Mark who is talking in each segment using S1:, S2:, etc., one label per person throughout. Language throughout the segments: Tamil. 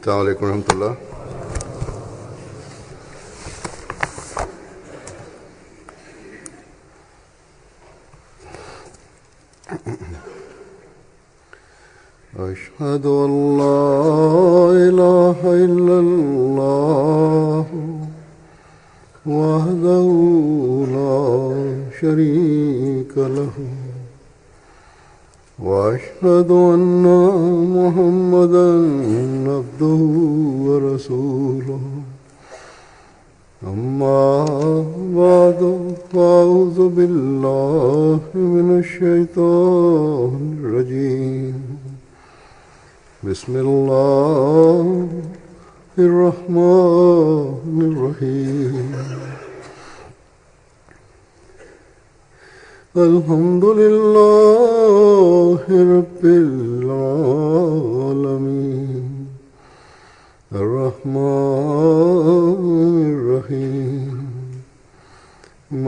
S1: अस्सलामु अलैकुम रहमतुल्लाह। अशहदु अल्ला इलाहा इल्लल्लाह वहदहु ला शरीका लहु وأشهد أن محمدا عبده ورسوله أما بعد فأعوذ بالله من الشيطان الرجيم بسم الله الرحمن الرحيم الحمد لله رب العالمين الرحمن الرحيم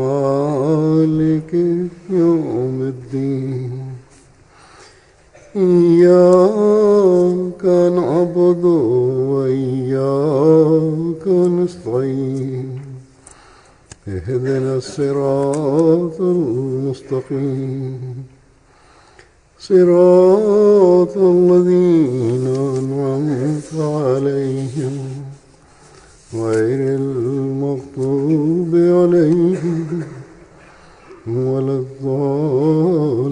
S1: مالك يوم الدين إياك نعبد وإياك نستعين اهدنا الصراط المستقيم صراط الذين أنعمت عليهم غير المغضوب عليهم ولا الضالين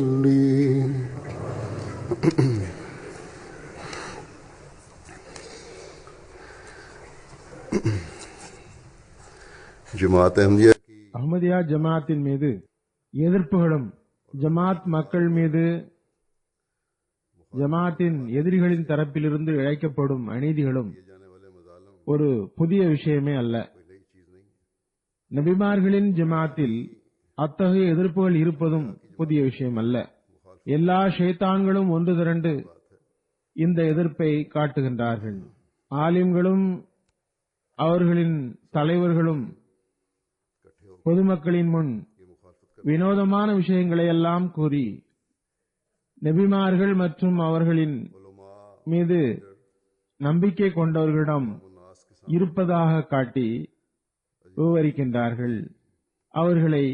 S1: ஜமாத் அஹ்மதியா
S2: அஹ்மதியா ஜமாத்தின் மீது எதிர்ப்புகளும் ஜமாத் மக்கள் மீது ஜமாத்தின் எதிரிகளின் தரப்பிலிருந்து இழைக்கப்படும் அநீதிகளும் ஒரு புதிய விஷயமே அல்ல. நபிமார்களின் ஜமாத்தில் அத்தகைய எதிர்ப்புகள் இருப்பதும் புதிய விஷயம் அல்ல. எல்லா ஷைத்தான்களும் ஒன்று திரண்டு இந்த எதிர்ப்பை காட்டுகின்றார்கள். ஆலிம்களும் அவர்களின் தலைவர்களும் பொதுமக்களின் முன் வினோதமான விஷயங்களை எல்லாம் கூறி நபிமார்கள் மற்றும் அவர்களின் மீது நம்பிக்கை கொண்டவர்களிடம் இருப்பதாக காட்டி விவரிக்கின்றார்கள். அவர்களை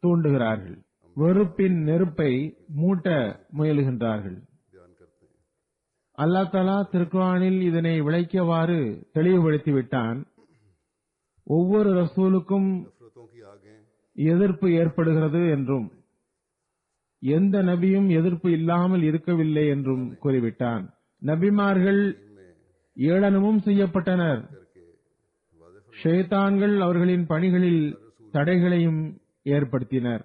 S2: தூண்டுகிறார்கள். வெறுப்பின் நெருப்பை மூட்ட முயலுகின்றார்கள். அல்லாஹ் தஆலா திருக்குர்ஆனில் இதனை விளக்கியவாறு தெளிவுபடுத்திவிட்டான். ஒவ்வொரு ரசூலுக்கும் எதிர்ப்பு ஏற்படுகிறது என்றும் எந்த நபியும் எதிர்ப்பு இல்லாமல் இருக்கவில்லை என்றும் கூறிவிட்டான். நபிமார்கள் ஏளனமும் செய்யப்பட்டனர். ஷைத்தான்கள் அவர்களின் பணிகளில் தடைகளையும் ஏற்படுத்தினர்.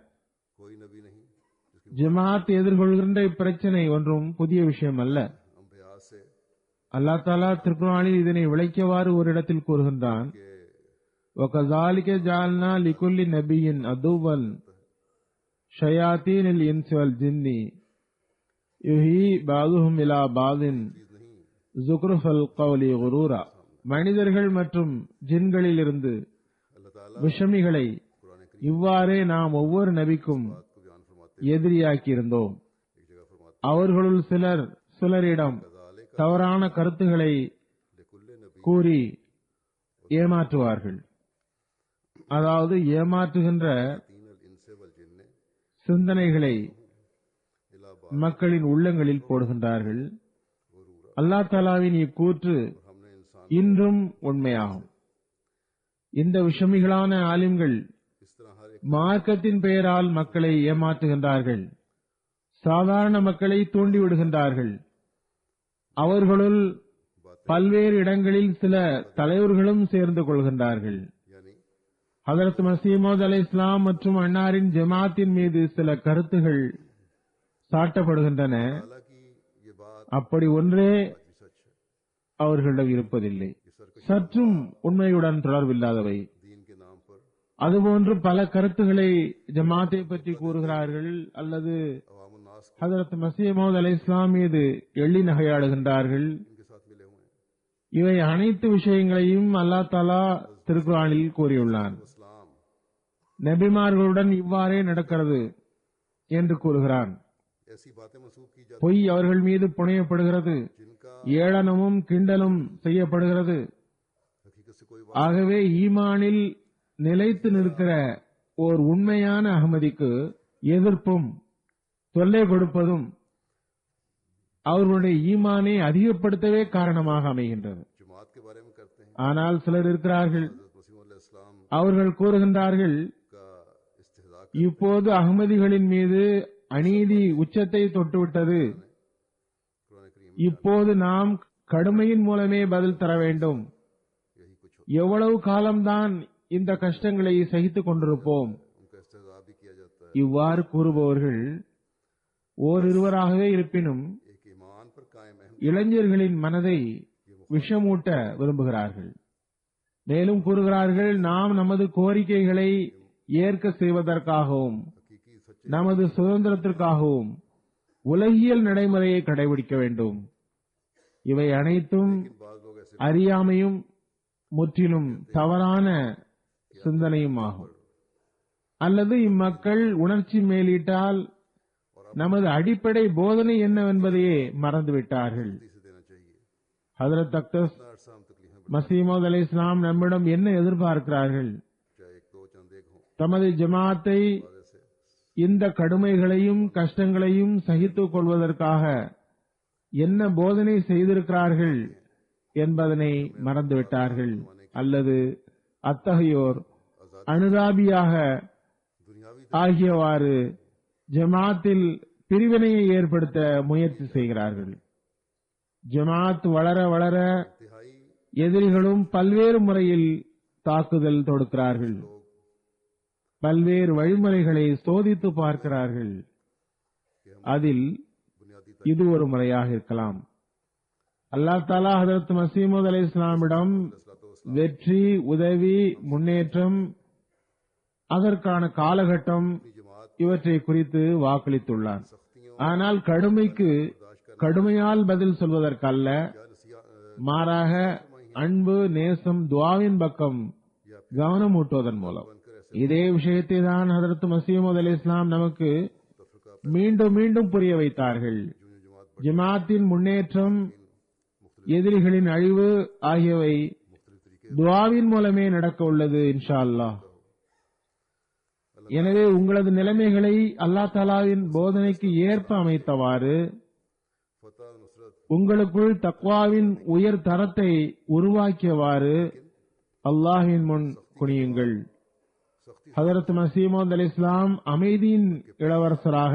S2: ஜமாத் எதிர்கொள்கின்ற இப்பிரச்சனை ஒன்றும் புதிய விஷயம் அல்ல. அல்லாஹ் தஆலா திருக்குர்ஆனில் இதனை விளக்கியவாறு ஒரு இடத்தில் கூறுகின்றான், وَكَذَلِكَ جَعَلْنَا لِكُلِّ نَبِيٍّ عَدُوًّا شَيَاطِينَ الْإِنسِ وَالْجِنِّ يُوحِي بَعْضُهُمْ إِلَى بَعْضٍ زُخْرُفَ الْقَوْلِ غُرُورًا. மனிதர்கள் மற்றும் ஜின்களிலிருந்து விஷமிகளை இவ்வாறே நாம் ஒவ்வொரு நபிக்கும் எதிரியாக்கியிருந்தோம். அவர்களுள் சிலரிடம் தவறான கருத்துக்களை கூறி ஏமாற்றுவார்கள். அதாவது ஏமாற்றுகின்ற சிந்தனைகளை மக்களின் உள்ளங்களில் போடுகின்றார்கள். அல்லாஹ் தஆலாவின் இக்கூற்று இன்றும் உண்மையாகும். இந்த விஷமிகளான ஆலிம்கள் மார்க்கத்தின் பெயரால் மக்களை ஏமாற்றுகின்றார்கள். சாதாரண மக்களை தூண்டிவிடுகின்றார்கள். அவர்களுள் பல்வேறு இடங்களில் சில தலைவர்களும் சேர்ந்து கொள்கின்றார்கள். ஹஜ்ரத் மஸீஹ் மவ்ஊத் அலைஹிஸ்ஸலாம் மற்றும் அன்னாரின் ஜமாத்தின் மீது சில கருத்துகள் சாட்டப்படுகின்றன. அப்படி ஒன்றே அவர்களிடம் இருப்பதில்லை. சற்றும் உண்மையுடன் தொடர்பில்லாதவை. அதுபோன்று பல கருத்துக்களை ஜமாத்தை பற்றி கூறுகிறார்கள் அல்லது ஹஜ்ரத் மஸீஹ் மவ்ஊத் அலைஹிஸ்ஸலாம் மீது எள்ளி நகையாடுகின்றார்கள். இவை அனைத்து விஷயங்களையும் அல்லாஹ் தஆலா திருக்குர்ஆனில் கூறியுள்ளான். நபிமார்களுடன் இவ்வாறே நடக்கிறது என்று கூறுகிறான்.
S1: ऐसी बातें मंसूब की जाती
S2: பொய் அவர்கள் மீது புனையப்படுகிறது,
S1: जिनका
S2: ஏளனமும் கிண்டலும் செய்யப்படுகிறது.
S1: हकीकत से कोई
S2: ஆகவே ஈமானில் நிலைத்து நிற்கிற ஓர் உண்மையான அகமதிக்கு எதிர்ப்பும் தொல்லை கொடுப்பதும் அவர்களுடைய ஈமானை அதிகப்படுத்தவே காரணமாக அமைகின்றது.
S1: जमात के बारे में करते हैं।
S2: ஆனால் சிலர் இருக்கிறார்கள்,
S1: हज़रत मसीह अलैहिस्सलाम
S2: அவர்கள் கூறுகின்றார்கள்,
S1: का इस्तिहज़ा
S2: இப்போது அகமதிகளின் மீது அநீதி உச்சத்தை தொட்டுவிட்டது,
S1: कुरान करीम
S2: இப்போது நாம் கடுமையின் மூலமே பதில் தர வேண்டும்.
S1: यही कुछ हो,
S2: எவ்வளவு காலம்தான் இந்த கஷ்டங்களை சகித்துக் கொண்டிருப்போம்?
S1: उनका इस्तिहज़ा भी किया जाता है।
S2: இவ்வாறு கூறுபவர்கள் ஓரிருவராகவே இருப்பினும்
S1: एक ईमान पर कायम अहम
S2: இளைஞர்களின் மனதை விஷமூட்ட விரும்புகிறார்கள். மேலும் கூறுகிறார்கள், நாம் நமது கோரிக்கைகளை ஏற்க செய்வதற்காகவும்
S1: हकीकी सच्चे
S2: நமது சுதந்திரத்திற்காகவும் உலகியல் நடைமுறையை கடைபிடிக்க வேண்டும். இவை அனைத்தும்
S1: बाज लोग ऐसे
S2: அறியாமையும் முற்றிலும் தவறான சிந்தனையும் ஆகும். அல்லது இம்மக்கள் உணர்ச்சி மேலிட்டால் நமது அடிப்படை போதனை என்னவென்பதையே மறந்துவிட்டார்கள்.
S1: से देना चाहिए।
S2: ஹஜ்ரத் அக்தஸ்
S1: इतना अरसा हम तकलीफें
S2: மசீமௌத் அலைஹிஸ்ஸலாம் நம்மிடம் என்ன எதிர்பார்க்கிறார்கள்?
S1: चाहे एक दो चंद एक हों
S2: தமது ஜமாத்தை
S1: जैसे
S2: இந்த கடுமைகளையும் கஷ்டங்களையும் சகித்துக் கொள்வதற்காக என்ன போதனை செய்திருக்கிறார்கள் என்பதனை மறந்துவிட்டார்கள். அல்லது அத்தகையோர் அனுதாபியாக
S1: दुनियावी
S2: ஆகியவாறு ஜமாத்தில் பிரிவினையை ஏற்படுத்த முயற்சி செய்கிறார்கள். ஜமாத் வளர வளர
S1: इंतहाई
S2: எதிரிகளும் பல்வேறு முறையில் தாக்குதல் தொடுக்கிறார்கள். பல்வேறு வழிமுறைகளை சோதித்து பார்க்கிறார்கள். அதில்
S1: बुनियादी
S2: இது ஒரு முறையாக இருக்கலாம். அல்லாஹ் தஆலா ஹஜ்ரத் மஸீமூத் அலைஹிஸ்ஸலாமிடம் வெற்றி, உதவி, முன்னேற்றம், அதற்கான காலகட்டம்
S1: जमात
S2: இவற்றை குறித்து வாக்களித்துள்ளார்.
S1: सख्तियों
S2: ஆனால் கடுமைக்கு கடுமையால் பதில் சொல்வதற்கல்ல,
S1: या नसिया
S2: மாறாக அன்பு, நேசம், துஆவின் பக்கம் கவனம் ஊட்டுவதன் மூலம் இதே விஷயத்தை தான் ஹஜ்ரத் மஸீமூத் அலைஹிஸ்ஸலாம் நமக்கு மீண்டும் மீண்டும் புரிய வைத்தார்கள். ஜமாத்தின் முன்னேற்றம், எதிரிகளின் அழிவு ஆகியவை துஆவின் மூலமே நடக்க உள்ளது இன்ஷா அல்லாஹ். எனவே உங்களது நிலைமைகளை அல்லாஹ் தஆலாவின் போதனைக்கு ஏற்ப அமைத்தவாறு
S1: फतह नुसरत
S2: உங்களுக்குள் தக்வாவின் உயர் தரத்தை உருவாக்கியவாறு அல்லாஹ்வின் முன் குனியுங்கள்.
S1: सख्ती
S2: ஹஜ்ரத் மஸீமௌத் அலைஹிஸ்ஸலாம் அமைதியின் இளவரசராக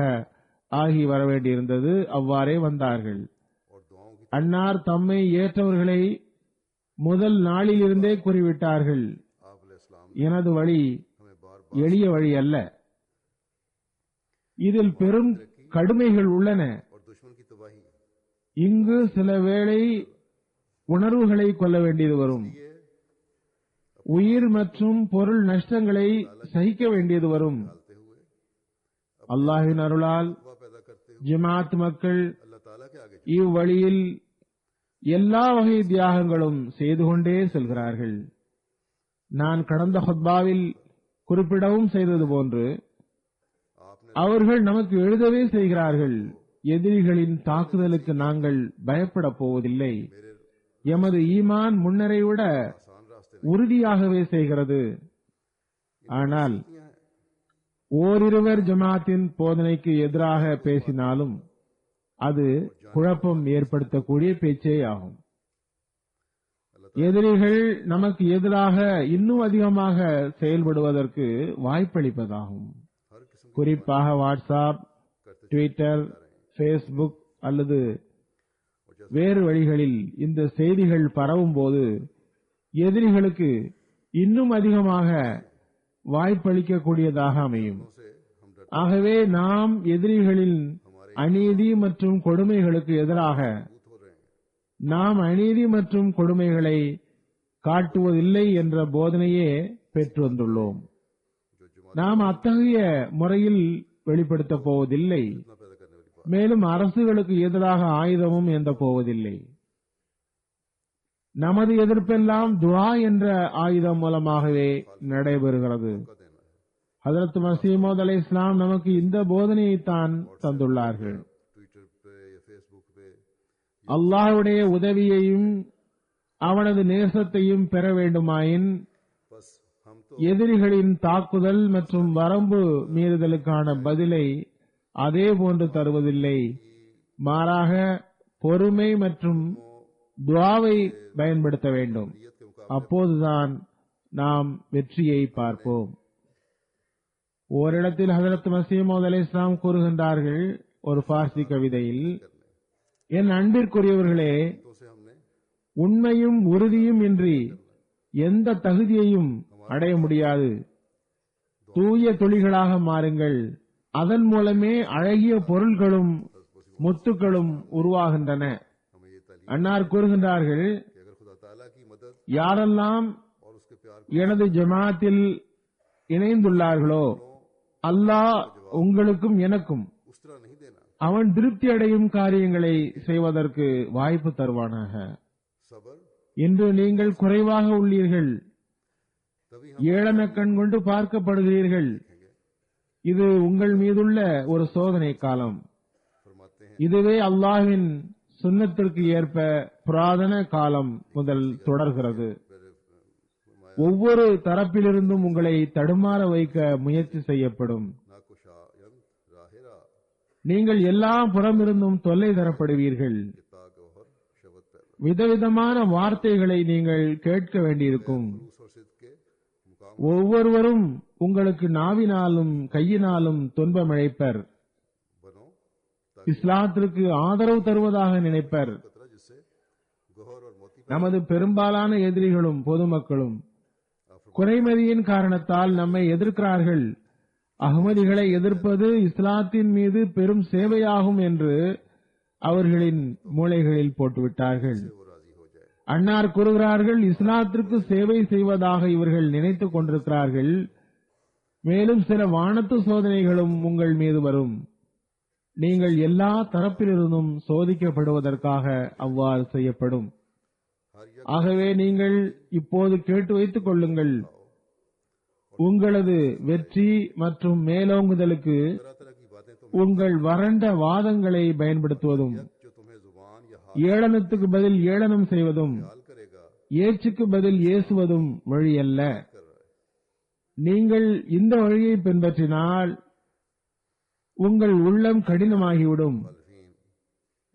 S2: ஆகி வர வேண்டியிருந்தது. அவ்வாறே வந்தார்கள்.
S1: और दुआओं की
S2: அன்னார் தம்மை ஏற்றவர்களை முதல் நாளிலிருந்தே கூறிவிட்டார்கள்,
S1: आप अलैहिस्सलाम
S2: எனது வழி
S1: हमें बार
S2: எளிய வழி அல்ல, இதில் பெரும் கடுமைகள் உள்ளன.
S1: और दुश्मन की तबाही
S2: இங்கு சில வேளை உணர்வுகளை கொள்ள வேண்டியது வரும், உயிர் மற்றும் பொருள் நஷ்டங்களை சகிக்க வேண்டியது வரும்.
S1: डालते हुए
S2: அல்லாஹ்வின் அருளால்
S1: तकवा पैदा करते हुए
S2: ஜமாத் மக்கள்
S1: अल्लाह ताला के आगे
S2: இவ்வழியில் எல்லா வகை தியாகங்களும் செய்து கொண்டே செல்கிறார்கள். நான் கடந்த ஹுத்பாவில் குறிப்பிடவும் செய்தது போன்று
S1: आपने
S2: அவர்கள் நமக்கு எழுதவே செய்கிறார்கள், எதிரிகளின் தாக்குதலுக்கு நாங்கள் பயப்படப் போவதில்லை, எமது ஈமான் முன்னரை விட
S1: आसान रास्ते
S2: உறுதியாகவே செய்கிறது. ஆனால்
S1: नहीं हैं।
S2: ஓரிருவர் ஜமாத்தின் போதனைக்கு எதிராக பேசினாலும் அது குழப்பம் ஏற்படுத்தக்கூடிய பேச்சே ஆகும். எதிரிகள் நமக்கு எதிராக இன்னும் அதிகமாக செயல்படுவதற்கு வாய்ப்பளிப்பதாகும்.
S1: हर किस्म
S2: குறிப்பாக வாட்ஸ்அப், ட்விட்டர், ஃபேஸ்புக் அல்லது வேறு வழிகளில் இந்த செய்திகள் பரவும் போது எதிரிகளுக்கு இன்னும் அதிகமாக வாய்ப்பளிக்கக்கூடியதாக அமையும்.
S1: से हम डर
S2: ஆகவே நாம் எதிரிகளின் அநீதி மற்றும் கொடுமைகளுக்கு எதிராக
S1: हो रहे हैं।
S2: நாம் அநீதி மற்றும் கொடுமைகளை காட்டுவதில்லை என்ற போதனையே பெற்று வந்துள்ளோம்.
S1: जो जमात
S2: நாம் அத்தகைய முறையில் வெளிப்படுத்தப் போவதில்லை,
S1: इतना पैदा करने वाली बात
S2: மேலும் அரசுகளுக்கு எதிராக ஆயுதமும் ஏந்த போவதில்லை. நமது எதிர்ப்பெல்லாம் துஆ என்ற ஆயுதம் மூலமாகவே நடைபெறுகிறது.
S1: का देना है।
S2: ஹஜ்ரத் மஸீமௌத் அலைஹிஸ்ஸலாம் நமக்கு இந்த போதனையைத்தான் தந்துள்ளார்கள். அல்லாஹ்வுடைய உதவியையும் அவனது நேசத்தையும் பெற வேண்டுமாயின்
S1: बस हम तो
S2: எதிரிகளின் தாக்குதல் மற்றும் வரம்பு மீறுதலுக்கான பதிலை அதே போன்று தருவதில்லை. மாறாக பொறுமை மற்றும் துஆவை பயன்படுத்த வேண்டும்.
S1: नियत के मुकाबले
S2: அப்போதுதான் நாம் வெற்றியை பார்ப்போம். ஓரிடத்தில் ஹஜரத் மஸீஹ் மவ்ஊத் அலைஹிஸ்ஸலாம் கூறுகின்றார்கள் ஒரு பார்சி கவிதையில், என் அன்பிற்குரியவர்களே,
S1: तो से हमने
S2: உண்மையும் உறுதியும் இன்றி எந்த தகுதியையும் அடைய முடியாது. தூய துளிகளாக மாறுங்கள். அதன் மூலமே அழகிய பொருள்களும் முத்துக்களும் உருவாகின்றன.
S1: हमें ये तालीम
S2: அன்னார் கூறுகின்றார்கள்,
S1: कि अगर खुदा ताला की मदद
S2: யாரெல்லாம்
S1: और उसके प्यार
S2: எனது ஜமாத்தில் இணைந்துள்ளார்களோ அல்லாஹ் உங்களுக்கும் எனக்கும்
S1: उस तरह नहीं देना,
S2: அவன் திருப்தி அடையும் காரியங்களை செய்வதற்கு வாய்ப்பு தருவானாக.
S1: सबर
S2: இன்று நீங்கள் குறைவாக உள்ளீர்கள்,
S1: तभी
S2: ஏளன கண் கொண்டு பார்க்கப்படுகிறீர்கள். இது உங்கள் மீதுள்ள ஒரு சோதனை காலம்.
S1: फरमाते हैं
S2: இதுவே அல்லாஹ்வின் சுன்னத்திற்கு ஏற்ப புராதன காலம் முதல் தொடர்கிறது. ஒவ்வொரு தரப்பிலிருந்தும் உங்களை தடுமாற வைக்க முயற்சி செய்யப்படும்.
S1: नाकुशायन राहिरा
S2: நீங்கள் எல்லா புறமிருந்தும் தொல்லை தரப்படுவீர்கள்.
S1: किता गौहर शबत पहला
S2: விதவிதமான வார்த்தைகளை நீங்கள் கேட்க வேண்டியிருக்கும்.
S1: रूस और सिद्ध के मुकाम
S2: ஒவ்வொருவரும் உங்களுக்கு நாவினாலும் கையினாலும் துன்பமிழைப்பர்.
S1: बनो
S2: இஸ்லாத்திற்கு ஆதரவு தருவதாக நினைப்பர்.
S1: कतरा जिससे गौहर और मोती
S2: நமது பெரும்பாலான எதிரிகளும் பொதுமக்களும் குறைமதியின் காரணத்தால் நம்மை எதிர்க்கிறார்கள். அகமதிகளை எதிர்ப்பது இஸ்லாத்தின் மீது பெரும் சேவையாகும் என்று அவர்களின் மூளைகளில் போட்டுவிட்டார்கள்.
S1: वो राजी हो जाए।
S2: அன்னார் கூறுகிறார்கள், இஸ்லாத்திற்கு சேவை செய்வதாக இவர்கள் நினைத்துக் கொண்டிருக்கிறார்கள். மேலும் சில வானத்து சோதனைகளும் உங்கள் மீது வரும். நீங்கள் எல்லா தரப்பிலிருந்தும் சோதிக்கப்படுவதற்காக அவ்வாறு செய்யப்படும்.
S1: हर यक
S2: ஆகவே நீங்கள் இப்போது கேட்டு வைத்துக் கொள்ளுங்கள், உங்களது வெற்றி மற்றும் மேலோங்குதலுக்கு
S1: तरह तरह की बातें तो
S2: உங்கள் வறண்ட வாதங்களை பயன்படுத்துவதும்,
S1: जो तुम्हें जुबान या हाथ
S2: ஏளனத்துக்கு பதில் ஏளனம் செய்வதும்,
S1: हाल करेगा
S2: ஏச்சுக்கு பதில் ஏசுவதும் வழியல்ல.
S1: कर रहा है।
S2: நீங்கள் இந்த வழியை பின்பற்றினால் உங்கள் உள்ளம் கடினமாகிவிடும்.
S1: मुखालिफिन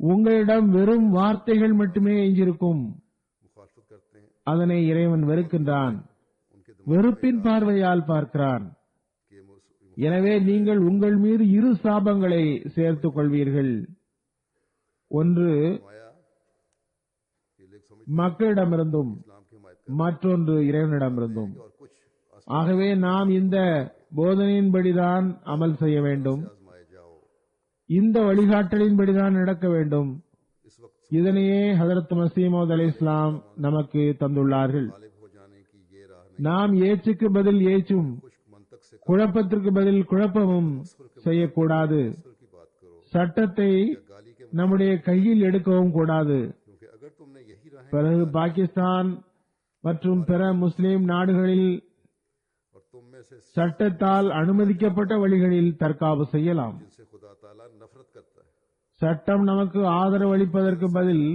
S2: உங்களிடம் வெறும் வார்த்தைகள் மட்டுமே எஞ்சிருக்கும்.
S1: मुखालफत करते हैं
S2: அதனை இறைவன் வெறுக்கின்றான்,
S1: उनके
S2: வெறுப்பின் பார்வையால் பார்க்கிறான்.
S1: के
S2: எனவே நீங்கள் உங்கள் மீது இரு சாபங்களை சேர்த்துக் கொள்வீர்கள். ஒன்று
S1: माया ये लेख समझ
S2: மக்களிடமிருந்தும்
S1: इस्लाम की हिमायत
S2: மற்றொன்று இறைவனிடமிருந்தும்.
S1: और कुछ
S2: ஆகவே நாம் இந்த போதனையின்படிதான் அமல் செய்ய வேண்டும்.
S1: आजमाए जाओ।
S2: இந்த வழிகாட்டலின்படிதான் நடக்க வேண்டும்.
S1: इस वक्त
S2: இதனையே ஹஜரத் மஸீஹ் மவ்ஊத் அலைஹிஸ்ஸலாம் நமக்கு தந்துள்ளார்கள்.
S1: गालिब हो जाने की ये राह नहीं,
S2: நாம் ஏச்சுக்கு பதில் ஏச்சும்,
S1: खुश्क मंतक से
S2: குழப்பத்திற்கு பதில் குழப்பமும் செய்யக்கூடாது.
S1: कसूर की बात करो।
S2: சட்டத்தை
S1: गाली के
S2: நம்முடைய கையில் எடுக்கவும் கூடாது.
S1: क्योंकि अगर तुमने यही राहें
S2: பிறகு பாகிஸ்தான் மற்றும் பிற முஸ்லிம் நாடுகளில்
S1: और तुम में से
S2: சட்டத்தால் அனுமதிக்கப்பட்ட வழிகளில் தற்காப்பு செய்யலாம்.
S1: जिनसे खुदा ताला नफरत करता है,
S2: சட்டம் நமக்கு ஆதரவு அளிப்பதற்கு பதில்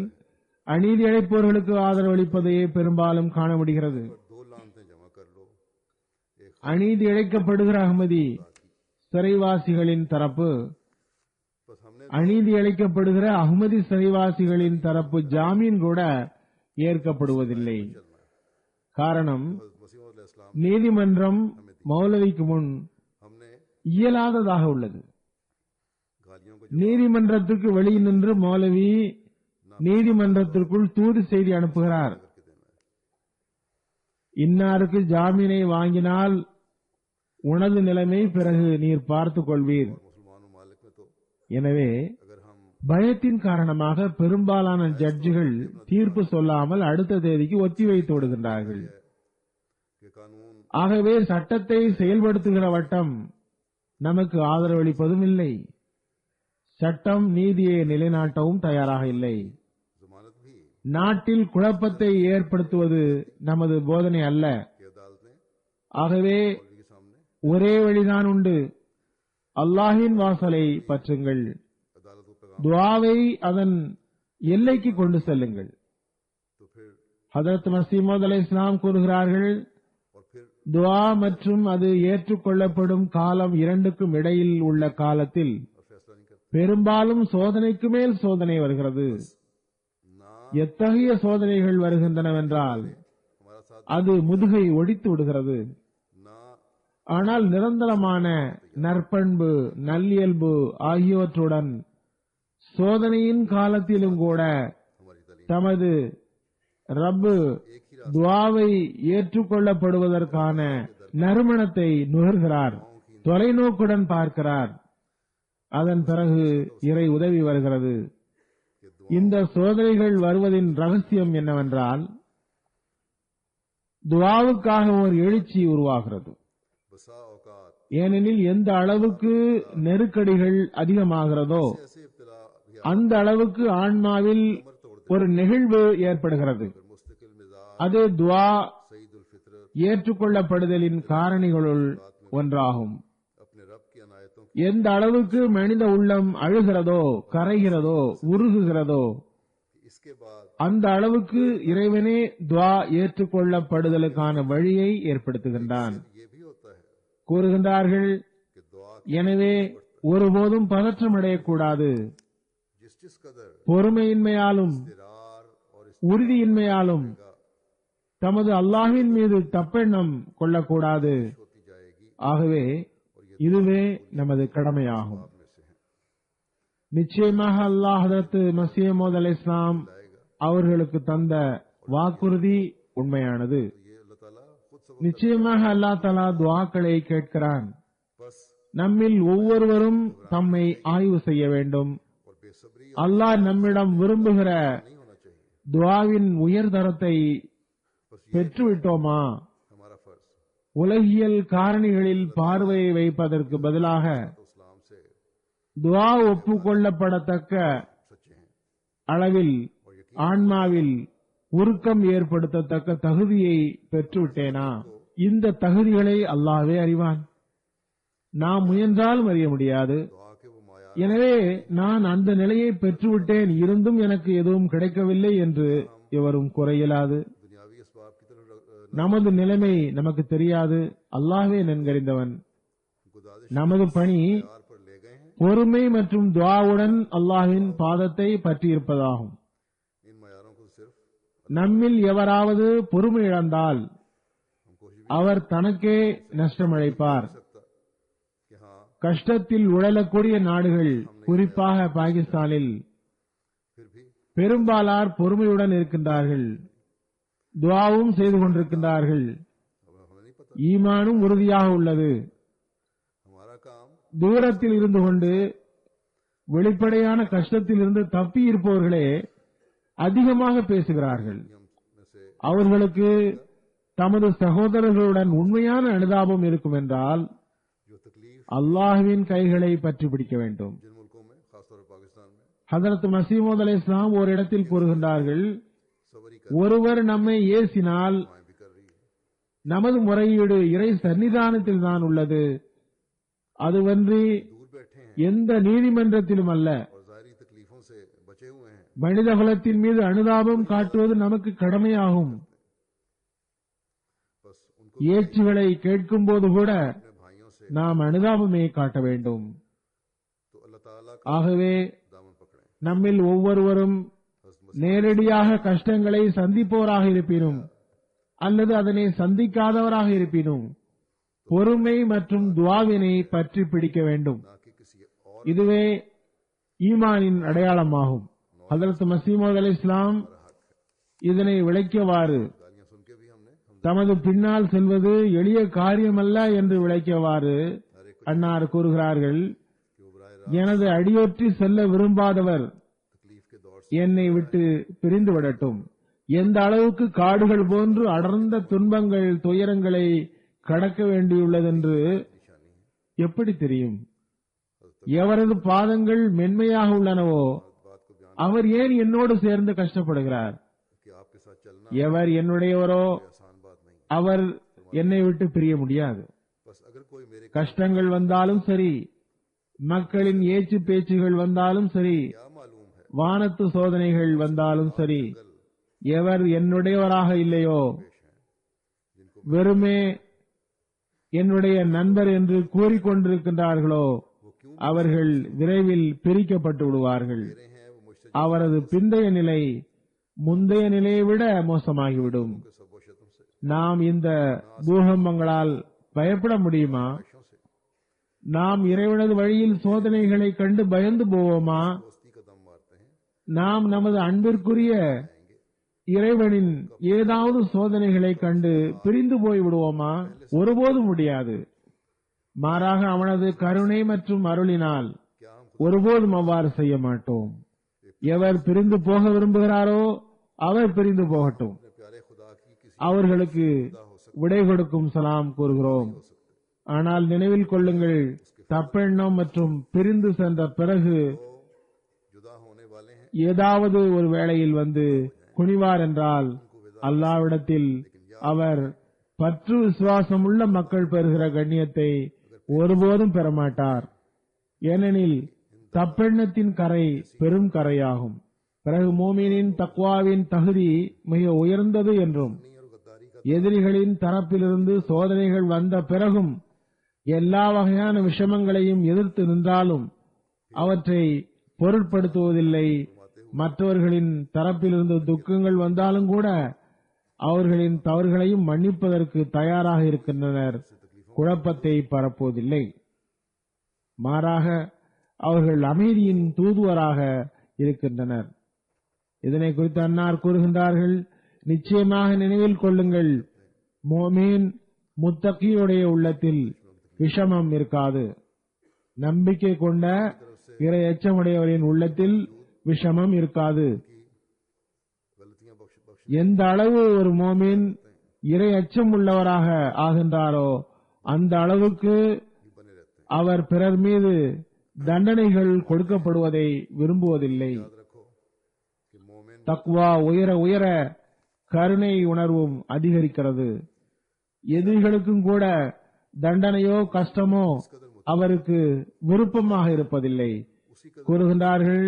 S2: அநீதி இழைப்பவர்களுக்கு ஆதரவு அளிப்பதையே பெரும்பாலும் காண முடிகிறது.
S1: और दो लानतें जमा कर लो। एक
S2: அநீதி இழைக்கப்படுகிற அகமதி சிறைவாசிகளின் தரப்பு,
S1: बस हमने
S2: அநீதி இழைக்கப்படுகிற அகமதி சிறைவாசிகளின் தரப்பு ஜாமீன் கூட ஏற்கப்படுவதில்லை. காரணம்,
S1: मसीह अलैहिस्सलाम
S2: நீதிமன்றம் மௌலவிக்கு முன்
S1: हमने
S2: இயலாததாக உள்ளது.
S1: गालियों को
S2: நீதிமன்றத்திற்கு வெளியில் நின்று மௌலவி நீதிமன்றத்திற்குள் தூது செய்தி அனுப்புகிறார்.
S1: करके देना है।
S2: இன்னாருக்கு ஜாமீனை வாங்கினால் உனது நிலைமை பிறகு நீர் பார்த்துக் கொள்வீர்.
S1: मुसलमान ममालिक में तो
S2: எனவே
S1: अगर हम
S2: பயத்தின் காரணமாக பெரும்பாலான ஜட்ஜிகள் தீர்ப்பு சொல்லாமல் அடுத்த தேதிக்கு ஒத்திவைத்து விடுகின்றார்கள்.
S1: के कानून
S2: ஆகவே சட்டத்தை செயல்படுத்துகிற வட்டம் நமக்கு ஆதரவளிப்பதும் இல்லை. சட்டம் நீதியை நிலைநாட்டவும் தயாராக இல்லை.
S1: जमानत भी
S2: நாட்டில் குழப்பத்தை ஏற்படுத்துவது நமது போதனை அல்ல.
S1: की अदालतें
S2: ஆகவே
S1: मौलवी के सामने
S2: ஒரே வழிதான் உண்டு, அல்லாஹ்வின் வாசலை பற்றுங்கள்.
S1: अदालत को पैगाम
S2: துஆவை அதன் எல்லைக்கு கொண்டு செல்லுங்கள்.
S1: तो फिर
S2: ஹதரத் மஸீமௌத் அலைஹிஸ்ஸலாம் கூறுகிறார்கள்,
S1: और फिर
S2: துஆ மற்றும் அது ஏற்றுக்கொள்ளப்படும் காலம் இரண்டுக்கும் இடையில் உள்ள காலத்தில்
S1: और फैसला नहीं करते
S2: பெரும்பாலும் சோதனைக்கு மேல் சோதனை வருகிறது.
S1: ना
S2: எத்தகைய சோதனைகள் வருகின்றனவென்றால்
S1: हमारा साथ
S2: அது முதுகை ஒடித்து விடுகிறது.
S1: ना
S2: ஆனால் நிரந்தரமான நற்பண்பு நல்லியல்பு ஆகியவற்றுடன் சோதனையின் காலத்திலும் கூட
S1: हमारी तालीम
S2: தமது ரப்பு
S1: एक ही
S2: துஆவை ஏற்றுக்கொள்ளப்படுவதற்கான நறுமணத்தை நுகர்கிறார், தொலைநோக்குடன் பார்க்கிறார். அதன் பிறகு இறை உதவி வருகிறது.
S1: के दुआ
S2: இந்த சோதனைகள் வருவதின் ரகசியம் என்னவென்றால் துஆவுக்காக ஒரு எழுச்சி உருவாகிறது.
S1: बसा औकात
S2: ஏனெனில் எந்த அளவுக்கு நெருக்கடிகள் அதிகமாகிறதோ
S1: ऐसे इब्तिला भी
S2: அந்த அளவுக்கு ஆன்மாவில்
S1: अमर तोड़ दे
S2: ஒரு நெகிழ்வு ஏற்படுகிறது.
S1: फिर मुस्तकिल मिजाज
S2: அது துஆ
S1: सईदुल फितरत
S2: ஏற்றுக்கொள்ளப்படுதலின் காரணிகளுள் ஒன்றாகும்.
S1: अपने रब की अनायतों
S2: எந்த அளவுக்கு மனித உள்ளம் அழுகிறதோ கரைகிறதோ உருகுகிறதோ
S1: की इसके बाद
S2: அந்த அளவுக்கு இறைவனே துஆ ஏற்றுக்கொள்ளப்படுதலுக்கான வழியை ஏற்படுத்துகின்றான்.
S1: ये भी होता है
S2: கூறுகின்றார்கள்,
S1: कि दुआ
S2: எனவே ஒருபோதும் பதற்றமடையக்கூடாது.
S1: जिस जिस कदर
S2: பொறுமையின்மையாலும்
S1: इरार और इस
S2: உறுதியின்மையாலும் தமது அல்லாஹ்வின் மீது தப்பெண்ணம் கொள்ளக்கூடாது.
S1: होती जाएगी
S2: ஆகவே இதுவே நமது கடமையாகும்.
S1: में से है
S2: நிச்சயமாக அல்லாஹ் ஹதரத் மஸீஹ் மவ்ஊத் அலைஹிஸ்ஸலாம் அவர்களுக்கு தந்த வாக்குறுதி உண்மையானது.
S1: तो ये अल्लाह ताला खुद सब
S2: நிச்சயமாக அல்லாஹ் தஆலா துஆக்களை கேட்கிறான்.
S1: बस
S2: நம்மில் ஒவ்வொருவரும் தம்மை ஆய்வு செய்ய வேண்டும்.
S1: और बेसब्री
S2: அல்லாஹ் நம்மிடம் விரும்புகிற
S1: नहीं होना चाहिए
S2: துஆவின் உயர்தரத்தை
S1: बस ये
S2: பெற்றுவிட்டோமா?
S1: हमारा फर्ज
S2: உலகியல் காரணிகளில் பார்வையை வைப்பதற்கு பதிலாக
S1: तो इस्लाम से
S2: துஆ ஒப்புக்கொள்ளப்படத்தக்க
S1: सच्चे हैं
S2: அளவில் ஆன்மாவில் உருக்கம் ஏற்படுத்தத்தக்க தகுதியை பெற்றுவிட்டேனா? இந்த தகுதிகளை அல்லாஹ்வே அறிவான். நாம் முயன்றாலும் அறிய முடியாது.
S1: दुआ के वो माया
S2: எனவே நான் அந்த நிலையை பெற்றுவிட்டேன், இருந்தும் எனக்கு எதுவும் கிடைக்கவில்லை என்று எவரும் கூற இயலாது.
S1: दुनियावी इसबाब की तरफ
S2: நமது நிலைமை நமக்கு தெரியாது, அல்லாஹ்வே நன்கறிந்தவன்.
S1: गुजारिश
S2: நமது பணி
S1: यार पर ले गए हैं
S2: பொறுமை மற்றும் துஆவுடன் அல்லாஹ்வின் பாதத்தை பற்றியிருப்பதாகும்.
S1: इन मयारों को सिर्फ
S2: நம்மில் எவராவது பொறுமை இழந்தால்
S1: हम कोशिश
S2: அவர் தனக்கே நஷ்டமடைப்பார்.
S1: भी सकता कि हाँ
S2: கஷ்டத்தில் உழலக்கூடிய நாடுகள், குறிப்பாக பாகிஸ்தானில்
S1: फिर भी
S2: பெரும்பாலார் பொறுமையுடன் இருக்கின்றார்கள், துஆவும் செய்து கொண்டிருக்கின்றார்கள்,
S1: हमें नहीं पता
S2: ஈமானும் உறுதியாக உள்ளது.
S1: हमारा काम
S2: தூரத்தில் இருந்து கொண்டு வெளிப்படையான கஷ்டத்தில் இருந்து தப்பி இருப்பவர்களே அதிகமாக பேசுகிறார்கள்.
S1: हम में से
S2: அவர்களுக்கு தமது சகோதரர்களுடன் உண்மையான அனுதாபம் இருக்கும் என்றால்
S1: जो तकलीफ
S2: அல்லாஹ்வின் கைகளை பற்றி பிடிக்க வேண்டும்.
S1: जिन मुल्कों में खासतौर पर पाकिस्तान में
S2: ஹதரத் மஸீஹ் மவ்ஊத் அலைஹிஸ்ஸலாம் ஒரு இடத்தில் கூறுகின்றார்கள்,
S1: सवरी कर
S2: ஒருவர் நம்மை ஏசினால்
S1: दुआएं भी कर रही है
S2: நமது முறையீடு இறை சன்னிதானத்தில் தான் உள்ளது, அதுவன்றி
S1: दूर बैठे हैं
S2: எந்த நீதிமன்றத்திலும் அல்ல.
S1: और जाहिरी तकलीफों से बचे हुए हैं
S2: மனித குலத்தின் மீது அனுதாபம் காட்டுவது நமக்கு கடமையாகும்.
S1: बस उनको
S2: ஏச்சுகளை கேட்கும் போது கூட
S1: अपने भाइयों से
S2: நாம் அனுதாபமே காட்ட வேண்டும்.
S1: तो अल्लाह ताला का
S2: ஆகவே
S1: दामन पकड़ें
S2: நம்மில் ஒவ்வொருவரும்
S1: हज़रत
S2: நேரடியாக கஷ்டங்களை சந்திப்போராக இருப்பினும் அல்லது அதனை சந்திக்காதவராக இருப்பினும் பொறுமை மற்றும் துஆவினை பற்றி பிடிக்க வேண்டும்.
S1: ना कि किसी और
S2: இதுவே ஈமானின் அடையாளமாகும். ஹதரத் மஸீஹ் மவ்ஊத் அலைஹிஸ்ஸலாம் இதனை விளக்கியவாறு,
S1: गालियां सुन के भी हमने हम
S2: தமது பின்னால் செல்வது எளிய காரியமல்ல என்று விளக்கியவாறு அன்னார் கூறுகிறார்கள்,
S1: कि वो बराह
S2: எனது அடியொற்றி செல்ல விரும்பாதவர்
S1: तकलीफ के दौर से
S2: என்னை விட்டு பிரிந்து விடட்டும். எந்த அளவுக்கு காடுகள் போன்று அடர்ந்த துன்பங்கள் துயரங்களை கடக்க வேண்டியுள்ளதென்று
S1: निशानी है
S2: எப்படி தெரியும்? எவரது பாதங்கள் மென்மையாக உள்ளனவோ
S1: बात को ध्यान
S2: அவர் ஏன் என்னோடு சேர்ந்து கஷ்டப்படுகிறார்?
S1: कि आपके साथ चलना
S2: எவர் என்னுடையவரோ
S1: कोई आसान बात नहीं
S2: அவர் என்னை விட்டு பிரிய முடியாது.
S1: बस अगर कोई मेरे
S2: கஷ்டங்கள் வந்தாலும் சரி, மக்களின் ஏச்சு பேச்சுகள் வந்தாலும் சரி,
S1: क्या मालूम है
S2: வானத்து சோதனைகள் வந்தாலும் சரி, எவர் என்னுடையவராக இல்லையோ, வெறுமே என்னுடைய நண்பர் என்று கூறிக்கொண்டிருக்கின்றார்களோ, அவர்கள் விரைவில் பிரிக்கப்பட்டு விடுவார்கள். அவரது பிந்தைய நிலை முந்தைய நிலையை விட மோசமாகிவிடும். நாம் இந்த பூகம்பங்களால் பயப்பட முடியுமா? நாம் இறைவனது வழியில் சோதனைகளை கண்டு பயந்து போவோமா? நாம் நமது அன்பிற்குரிய இறைவனின் ஏதாவது சோதனைகளை கண்டு பிரிந்து போய் விடுவோமா? ஒருபோதும் முடியாது. மாறாக அவனது கருணை மற்றும் அருளினால் ஒருபோதும் அவ்வாறு செய்ய மாட்டோம். எவர் பிரிந்து போக விரும்புகிறாரோ அவர் பிரிந்து போகட்டும். அவர்களுக்கு விடை கொடுக்கும் சலாம் கூறுகிறோம். ஆனால் நினைவில் கொள்ளுங்கள், தப்பெண்ணம் மற்றும் பிரிந்து சென்ற பிறகு ஏதாவது ஒரு வேளையில் வந்து குனிவார் என்றால் அல்லாஹ்விடத்தில் அவர் பற்று விசுவாசம் உள்ள மக்கள் பெறுகிற கண்ணியத்தை ஒருபோதும் பெறமாட்டார். ஏனெனில் தப்பெண்ணத்தின் கரை பெரும் கரையாகும். பிறகு மோமினின் தக்வாவின் தகுதி மிக உயர்ந்தது என்றும், எதிரிகளின் தரப்பிலிருந்து சோதனைகள் வந்த பிறகும் எல்லா வகையான விஷமங்களையும் எதிர்த்து நின்றாலும் அவற்றை பொருட்படுத்துவதில்லை. மற்றவர்களின் தரப்பிலிருந்து துக்கங்கள் வந்தாலும் கூட அவர்களின் தவறுகளையும் மன்னிப்பதற்கு தயாராக இருக்கின்றனர். குழப்பத்தை பரப்புவதில்லை. மாறாக அவர்கள் அமைதியின் தூதுவராக இருக்கின்றனர். இதனை குறித்து அன்னார் கூறுகின்றார்கள், நிச்சயமாக நினைவில் கொள்ளுங்கள், மோமீன் முத்தகியுடைய உள்ளத்தில் விஷமம் இருக்காது. நம்பிக்கை கொண்ட இறை எச்சமுடையவரின் உள்ளத்தில் விஷமம் இருக்காது. எந்த அளவு ஒரு மோமின் இறை அச்சம் உள்ளவராக ஆகின்றாரோ அந்த அளவுக்கு அவர் பிறர் மீது தண்டனைகள் கொடுக்கப்படுவதை விரும்புவதில்லை. தக்வா உயர உயர கருணை உணர்வும் அதிகரிக்கிறது. எதிரிகளுக்கும் கூட தண்டனையோ கஷ்டமோ அவருக்கு விருப்பமாக இருப்பதில்லை. கூறுகின்றார்கள்,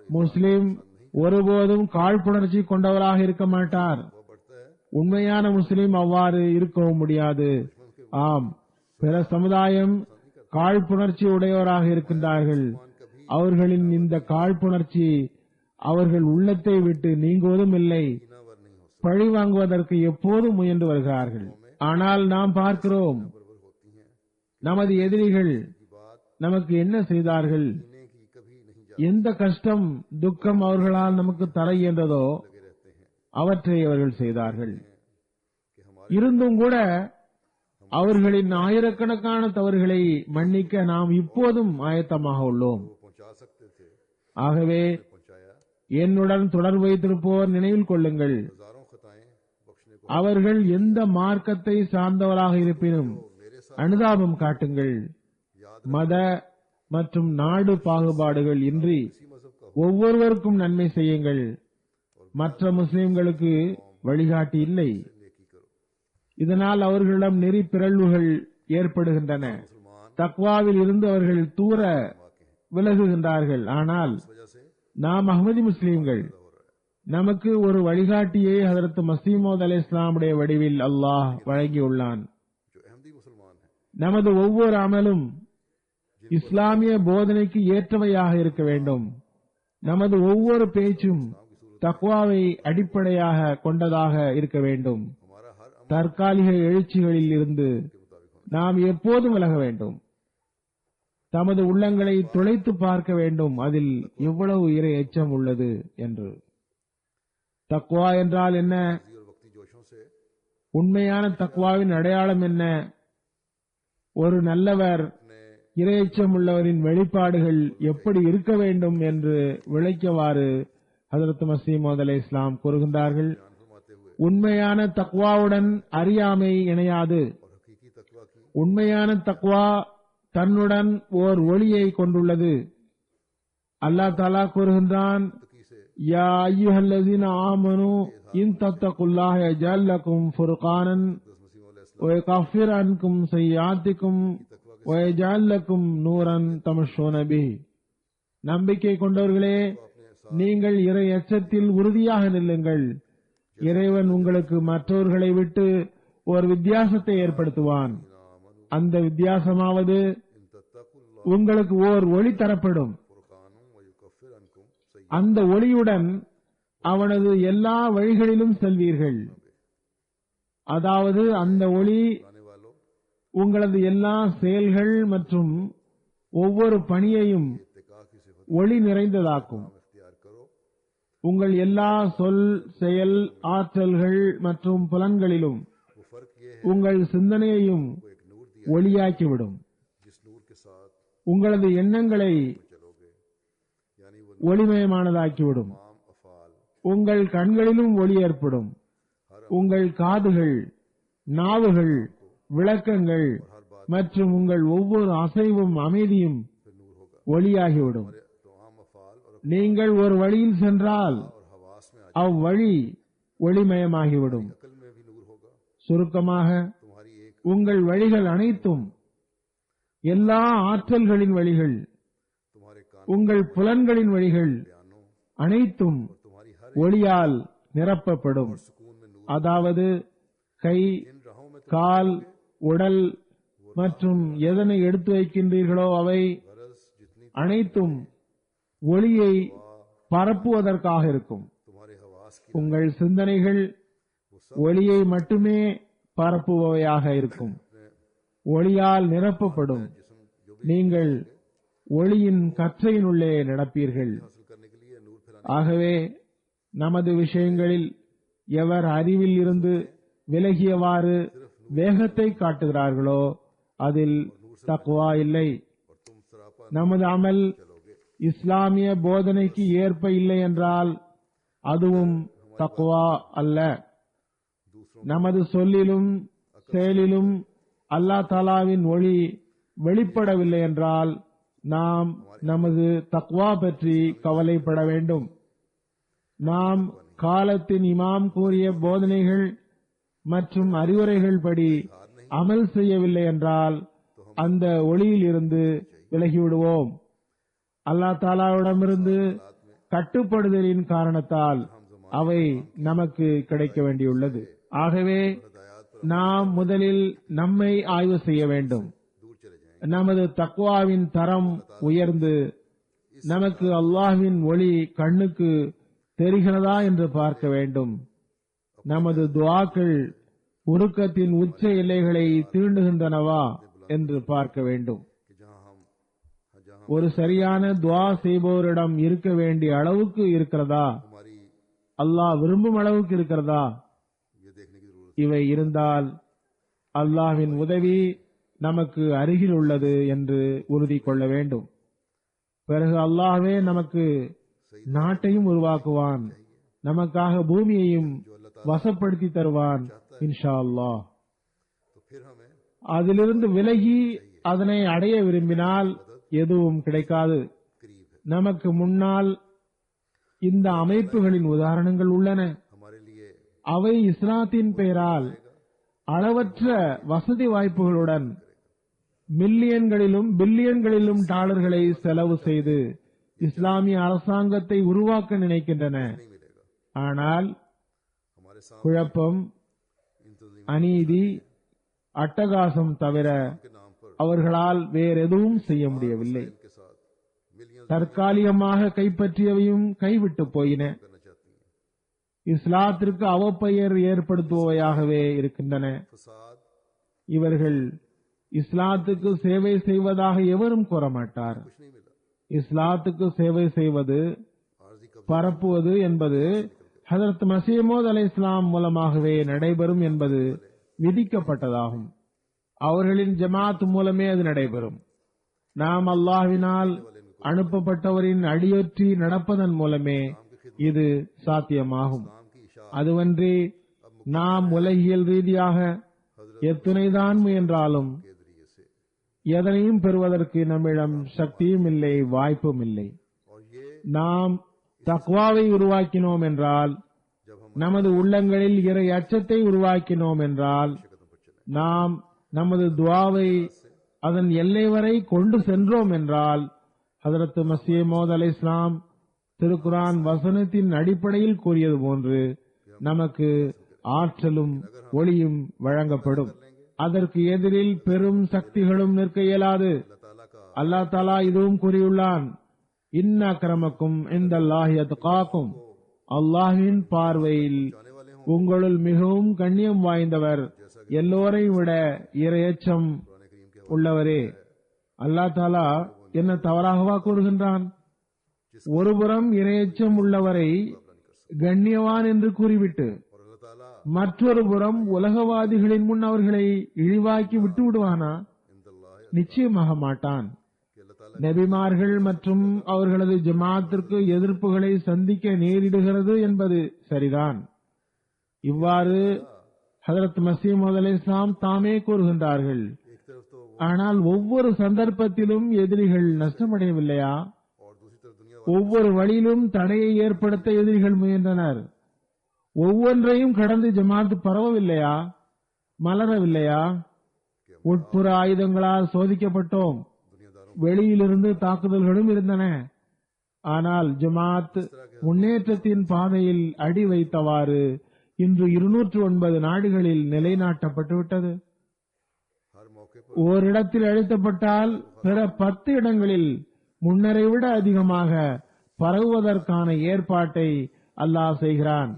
S2: முஸ்லிம் ஒருபோதும் காழ்ப்புணர்ச்சி கொண்டவராக இருக்க மாட்டார். உண்மையான முஸ்லிம் அவ்வாறு இருக்கவும் முடியாது. ஆம், பிற சமுதாயம் காழ்ப்புணர்ச்சி உடையவராக இருக்கின்றார்கள். அவர்களின் இந்த காழ்ப்புணர்ச்சி அவர்கள் உள்ளத்தை விட்டு நீங்குவதும் இல்லை. பழி வாங்குவதற்கு எப்போதும் முயன்று வருகிறார்கள். ஆனால் நாம் பார்க்கிறோம், நமது எதிரிகள் நமக்கு என்ன செய்தார்கள், எந்த கஷ்டம் துக்கம் அவர்களால் நமக்கு தர இயன்றதோ அவற்றை அவர்கள் செய்தார்கள். இருந்தும் கூட அவர்களின் ஆயிரக்கணக்கான தவறுகளை மன்னிக்க நாம் இப்போதும் ஆயத்தமாக உள்ளோம். ஆகவே என்னுடன் தொடர்பு வைத்திருப்போர் நினைவில் கொள்ளுங்கள், அவர்கள் எந்த மார்க்கத்தை சார்ந்தவராக இருப்பினும் அனுதாபம் காட்டுங்கள். மத மற்றும் நாடு பாகுபாடுகள் இன்றி ஒவ்வொருவருக்கும் நன்மை செய்யுங்கள். மற்ற முஸ்லிம்களுக்கு வழிகாட்டி இல்லை. இதனால் அவர்களிடம் நெறி பிறழ்வுகள் ஏற்படுகின்றன. தக்வாவில் இருந்து அவர்கள் தூர விலகுகின்றார்கள். ஆனால் நாம் அஹ்மதி முஸ்லிம்கள், நமக்கு ஒரு வழிகாட்டியை ஹஜ்ரத் மஸீஹ் மவ்ஊத் அலைஹிஸ்ஸலாமுடைய வடிவில் அல்லாஹ் வழங்கியுள்ளான். நமது ஒவ்வொரு அமலும் இஸ்லாமிய போதனைக்கு ஏற்றவையாக இருக்க வேண்டும். நமது ஒவ்வொரு பேச்சும் தக்வாவை அடிப்படையாக கொண்டதாக இருக்க வேண்டும். தற்காலிக எழுச்சிகளில் இருந்து நாம் எப்போதும் விலக வேண்டும். தமது உள்ளங்களை துளைத்து பார்க்க வேண்டும், அதில் எவ்வளவு இறை எச்சம் உள்ளது என்று. தக்வா என்றால் என்ன? உண்மையான தக்வாவின் அடையாளம் என்ன? ஒரு நல்லவர் இறையச்சம் உள்ளவரின் வெளிப்பாடுகள் எப்படி இருக்க வேண்டும் என்று விளக்கியவாறு ஹஜ்ரத் மஸீஹ் மவ்ஊத் அலைஹிஸ்ஸலாம் கூறுகின்றார்கள், உண்மையான தக்வாவுடன் அறியாமை இணையாது. உண்மையான தக்வா தன்னுடன் ஓர் ஒளியை கொண்டுள்ளது. அல்லாஹ் தஆலா கூறுகின்றான், யா அய்யுஹல்லஸீன ஆமனூ இன் தத்தகுல்லாஹ யஜ்அல் லகும் ஃபுர்கானன் வ யகஃபிர் அன்கும் ஸய்யிஆத்திக்கும் வ யஜ்அல் லகும் நூரன் தம்ஷூன பிஹி. நம்பிக்கை கொண்டவர்களே, நீங்கள் இறை அச்சத்தில் உறுதியாக நில்லுங்கள். இறைவன் உங்களுக்கு மற்றவர்களை விட்டு ஒரு வித்தியாசத்தை ஏற்படுத்துவான். அந்த வித்தியாசமாவது
S1: इन तत्तकुल्लाह
S2: உங்களுக்கு ஓர் ஒளி தரப்படும்.
S1: फुरकानुम व युकफ्फिर अन्कुम सय्यि'कुम
S2: அந்த ஒளியுடன் அவனது எல்லா வழிகளிலும் செல்வீர்கள். அதாவது அந்த ஒளி
S1: आने वालों
S2: உங்களது எல்லா செயல்கள் மற்றும் ஒவ்வொரு பணியையும்
S1: इत्तिका की सिफत
S2: ஒளி நிறைந்ததாக்கும்.
S1: इख्तियार करो
S2: உங்கள் எல்லா சொல், செயல், ஆற்றல்கள் மற்றும் புலன்களிலும்
S1: वो फर्क ये है
S2: உங்கள் சிந்தனையையும்
S1: वो एक नूर दिया
S2: ஒளியாக்கிவிடும்.
S1: जिस नूर के साथ
S2: உங்களது எண்ணங்களை
S1: चलोगे यानी वो
S2: ஒளிமயமானதாக்கிவிடும்.
S1: तमाम अफाल
S2: உங்கள் கண்களிலும் ஒளி ஏற்படும். உங்கள் காதுகள், நாவுகள், விளக்கங்கள் மற்றும் உங்கள் ஒவ்வொரு அசைவும் அமைதியும்
S1: फिर नूर होगा
S2: ஒளியாகிவிடும்.
S1: तमाम अफाल और
S2: நீங்கள் ஒரு வழியில் சென்றால்
S1: हवास में
S2: அவ்வழி ஒளிமயமாகிவிடும்.
S1: अकल में भी नूर होगा
S2: சுருக்கமாக
S1: तुम्हारी एक
S2: உங்கள் வழிகள் அனைத்தும், எல்லா ஆற்றல்களின் வழிகள்,
S1: तुम्हारे कान
S2: உங்கள் புலன்களின் வழிகள்
S1: बयानों
S2: அனைத்தும்
S1: तुम्हारी हर
S2: ஒளியால் நிரப்பப்படும்.
S1: सुकून में नूर
S2: அதாவது கை,
S1: इन राहों में
S2: கால், உடல் மற்றும் எதனை எடுத்து வைக்கின்றீர்களோ அவை
S1: गरज जितनी
S2: அனைத்தும் ஒளியை பரப்புவதற்காக இருக்கும்.
S1: तुम्हारे हवास की
S2: உங்கள் சிந்தனைகள் ஒளியை மட்டுமே பரப்புபவையாக இருக்கும். ஒளியால் நிரப்பப்படும்.
S1: जिस्म जो भी
S2: நீங்கள் ஒளியின் கற்றையினுள்ளே நடப்பீர்கள்.
S1: हासिल करने के लिए नूर फैलाने
S2: ஆகவே நமது விஷயங்களில் எவர் அறிவில் இருந்து விலகியவாறு வேகத்தை காட்டுகிறார்களோ அதில் தக்வா இல்லை.
S1: और तुम सरापा
S2: நமது அமல்
S1: चलोगे
S2: இஸ்லாமிய போதனைக்கு ஏற்ப இல்லை என்றால் அதுவும் தக்வா அல்ல. நமது சொல்லிலும் செயலிலும் அல்லாஹ் தஆலாவின் ஒளி வெளிப்படவில்லை என்றால் நாம் நமது தக்வா பற்றி கவலைப்பட வேண்டும். நாம் காலத்தின் இமாம் கூறிய போதனைகள் மற்றும் அறிவுரைகள் படி அமல் செய்யவில்லை என்றால் அந்த ஒளியில் இருந்து விலகிவிடுவோம். அல்லாஹ் தஆலாவிடமிருந்து கட்டுப்படுதலின் காரணத்தால் அவை நமக்கு கிடைக்க வேண்டியுள்ளது. ஆகவே நாம் முதலில் நம்மை ஆய்வு செய்ய வேண்டும்.
S1: दूर चले जाएं
S2: நமது தக்வாவின் தரம் உயர்ந்து நமக்கு அல்லாஹ்வின் ஒளி கண்ணுக்கு தெரிகிறதா என்று பார்க்க வேண்டும். நமது துஆக்கள் உருக்கத்தின் உச்ச எல்லைகளை தீண்டுகின்றனவா என்று பார்க்க வேண்டும்.
S1: कि जहां
S2: ஒரு சரியான துஆ செய்பவரிடம் இருக்க வேண்டிய அளவுக்கு இருக்கிறதா,
S1: हमारी
S2: அல்லாஹ் விரும்பும் அளவுக்கு இருக்கிறதா,
S1: ये देखने की जरूरत
S2: இவை இருந்தால் அல்லாஹ்வின் உதவி நமக்கு அருகில் உள்ளது என்று உறுதி கொள்ள வேண்டும். பிறகு அல்லாஹ்வே நமக்கு நாட்டையும் உருவாக்குவான், நமக்காக பூமியையும் வசப்படுத்தி தருவான் இன்ஷா அல்லாஹ்.
S1: तो फिर हमें
S2: அதிலிருந்து விலகி அதனை அடைய விரும்பினால் எதுவும் கிடைக்காது.
S1: करीब है
S2: நமக்கு முன்னால் இந்த அமைப்புகளின் உதாரணங்கள் உள்ளன.
S1: हमारे लिए
S2: அவை இஸ்லாத்தின் பெயரால் அளவற்ற வசதி வாய்ப்புகளுடன் மில்லியன்களிலும் பில்லியன்களிலும் டாலர்களை செலவு செய்து இஸ்லாமிய அரசாங்கத்தை உருவாக்க நினைக்கின்றன.
S1: नहीं मिलेगा
S2: ஆனால்
S1: हमारे सामने
S2: குழப்பம்,
S1: इंतजाम
S2: அநீதி, அட்டகாசம் தவிர
S1: के नाम पर
S2: அவர்களால் வேறெதுவும் செய்ய முடியவில்லை.
S1: के साथ मिलियन
S2: தற்காலிகமாக கைப்பற்றியவையும் கைவிட்டு போயின.
S1: करना चाहती हैं
S2: இஸ்லாத்திற்கு அவப்பெயர் ஏற்படுத்துபவையாகவே இருக்கின்றன.
S1: फसाद
S2: இவர்கள் இஸ்லாத்துக்கு சேவை செய்வதாக எவரும் கூற மாட்டார்.
S1: कुछ नहीं मिला
S2: இஸ்லாத்துக்கு சேவை செய்வது,
S1: आर्जी कब्जा
S2: பரப்புவது என்பது ஹஜரத் மசீமோத் அலைஹிஸ்ஸலாம் மூலமாகவே நடைபெறும் என்பது விதிக்கப்பட்டதாகும். அவர்களின் ஜமாத் மூலமே அது நடைபெறும். நாம் அல்லாஹ்வினால் அனுப்பப்பட்டவரின் அடியொற்றி நடப்பதன் மூலமே இது சாத்தியமாகும்.
S1: नाम की इशारा
S2: அதுவன்றி நாம் உலகியல் ரீதியாக எத்துணைதான் முயன்றாலும்
S1: के जरिए से
S2: எதனையும் பெறுவதற்கு நம்மிடம் சக்தியும் இல்லை, வாய்ப்பும் இல்லை.
S1: और ये
S2: நாம் தக்வாவை உருவாக்கினோம் என்றால்,
S1: जब हम
S2: நமது உள்ளங்களில் இறை அச்சத்தை உருவாக்கினோம் என்றால்,
S1: कदम पर चले
S2: நாம் நமது துஆவை அதன் எல்லை வரை கொண்டு சென்றோம் என்றால், ஹஜரத் மஸீஹ் மவ்ஊத் அலைஹிஸ்ஸலாம் திருக்குரான் வசனத்தின் அடிப்படையில் கூறியது போன்று நமக்கு ஆற்றலும் ஒளியும் வழங்கப்படும். அதற்கு எதிரில் பெரும் சக்திகளும் நிற்க இயலாது. அல்லாஹ் தஆலா இதுவும் கூறியுள்ளான், இன்ன அக்ரமக்கும் இந்தல்லாஹி அத்காக்கும், அல்லாஹ்வின் பார்வையில் உங்களுள் மிகவும் கண்ணியம் வாய்ந்தவர் எல்லோரையும் விட இரையச்சம் உள்ளவரே. அல்லாஹ் தஆலா என்ன தவறாகவா கூறுகின்றான்? ஒருபுறம் இரையச்சம் உள்ளவரை கண்ணியவான் என்று கூறிவிட்டு மற்றொரு புறம் உலகவாதிகளின் முன் அவர்களை இழிவாக்கி விட்டு விடுவானா? நிச்சயமாக மாட்டான். நபிமார்கள் மற்றும் அவர்களது ஜமாத்திற்கு எதிர்ப்புகளை சந்திக்க நேரிடுகிறது என்பது சரிதான். இவ்வாறு ஹஜ்ரத் மஸீஹ் மவ்ஊத் அலைஹிஸ்ஸலாம் தாமே கூறுகின்றார்கள். ஆனால் ஒவ்வொரு சந்தர்ப்பத்திலும் எதிரிகள் நஷ்டமடையவில்லையா? ஒவ்வொரு வழியிலும் தடையை ஏற்படுத்த எதிரிகள் முயன்றனர். ஒவ்வொன்றையும் கடந்து ஜமாத் பரவவில்லையா? மலரவில்லையா? உட்புற ஆயுதங்களால் சோதிக்கப்பட்டோம். வெளியிலிருந்து தாக்குதல்களும் இருந்தன. ஆனால் ஜமாத் முன்னேற்றத்தின் பாதையில் அடி வைத்தவாறு இன்று 209 நாடுகளில் நிலைநாட்டப்பட்டுவிட்டது. ஓரிடத்தில் அழுத்தப்பட்டால் பிற 10 இடங்களில் முன்னரை விட அதிகமாக பரவுவதற்கான ஏற்பாட்டை அல்லாஹ் செய்கிறான்.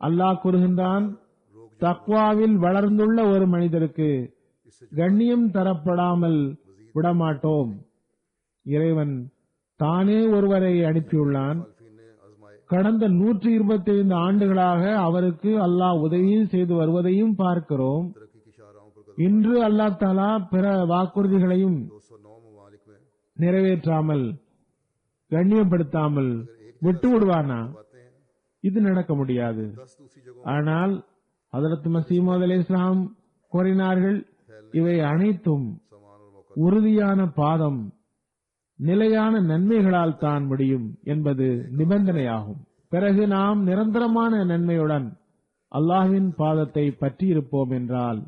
S2: அல்லாஹ் கூறுகின்றான், தக்வாவில் வளர்ந்துள்ள ஒரு மனிதருக்கு கண்ணியம் தரப்படாமல் விடமாட்டோம். இறைவன் தானே ஒருவரை அனுப்பியுள்ளான். கடந்த 125 ஆண்டுகளாக அவருக்கு அல்லாஹ் உதவி செய்து வருவதையும் பார்க்கிறோம். இன்று அல்லாஹ் தஆலா பிற வாக்குறுதிகளையும் நிறைவேற்றாமல் கண்ணியப்படுத்தாமல் விட்டு விடுவானா? இது நடக்க முடியாது. ஆனால் ஹஜ்ரத் மஸீஹ் மவ்ஊத் அலைஹிஸ்ஸலாம் கூறினார்கள், இவை அனைத்தும் உறுதியான பாதம், நிலையான நன்மைகளால் தான் முடியும் என்பது நிபந்தனையாகும். பிறகு நாம் நிரந்தரமான நன்மையுடன் அல்லாஹ்வின் பாதத்தை பற்றி இருப்போம் என்றால்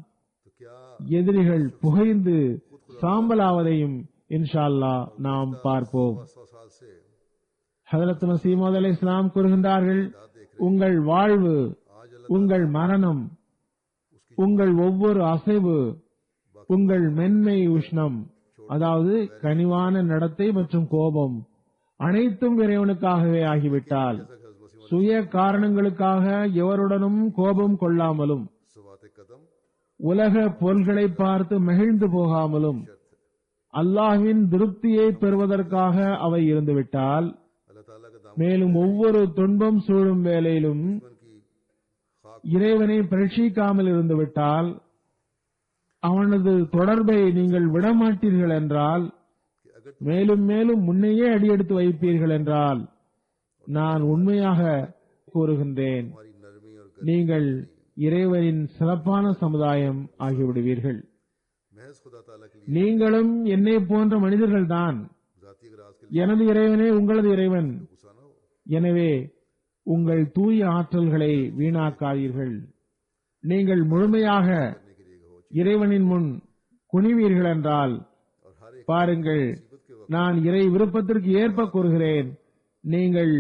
S2: எதிரிகள் புகைந்து சாம்பலாவதையும் இன்ஷா அல்லாஹ் நாம் பார்ப்போம். ஹஜ்ரத் மஸீஹ் மவ்ஊத் அலைஹிஸ்ஸலாம் கூறுகின்றார்கள், உங்கள் வாழ்வு, உங்கள் மரணம், உங்கள் ஒவ்வொரு அசைவு, உங்கள் மென்மை உஷ்ணம், அதாவது கனிவான நடத்தை மற்றும் கோபம் அனைத்தும் இறைவனுக்காகவே ஆகிவிட்டால் சுய காரணங்களுக்காக எவருடனும் கோபம் கொள்ளாமலும் உலக பொருள்களை பார்த்து மகிழ்ந்து போகாமலும் அல்லாஹ்வின் திருப்தியை பெறுவதற்காக அவை இருந்துவிட்டால், மேலும் ஒவ்வொரு துன்பம் சூழும் வேளையிலும் இறைவனை பரீட்சிக்காமல் இருந்துவிட்டால், அவனது தொடர்பை நீங்கள் விடமாட்டீர்கள் என்றால், மேலும் மேலும் முன்னையே அடியெடுத்து வைப்பீர்கள் என்றால், நான் உண்மையாக கூறுகின்றேன், நீங்கள் இறைவனின் சிறப்பான சமுதாயம் ஆகிவிடுவீர்கள். நீங்களும் என்னை போன்ற மனிதர்கள்தான். எனது இறைவனே உங்களது இறைவன். எனவே உங்கள் தூய ஆற்றல்களை வீணாக்காதீர்கள். நீங்கள் முழுமையாக இறைவனின் முன் குனிவீர்கள் என்றால், பாருங்கள், நான் இறை விருப்பத்திற்கு ஏற்ப கூறுகிறேன், நீங்கள்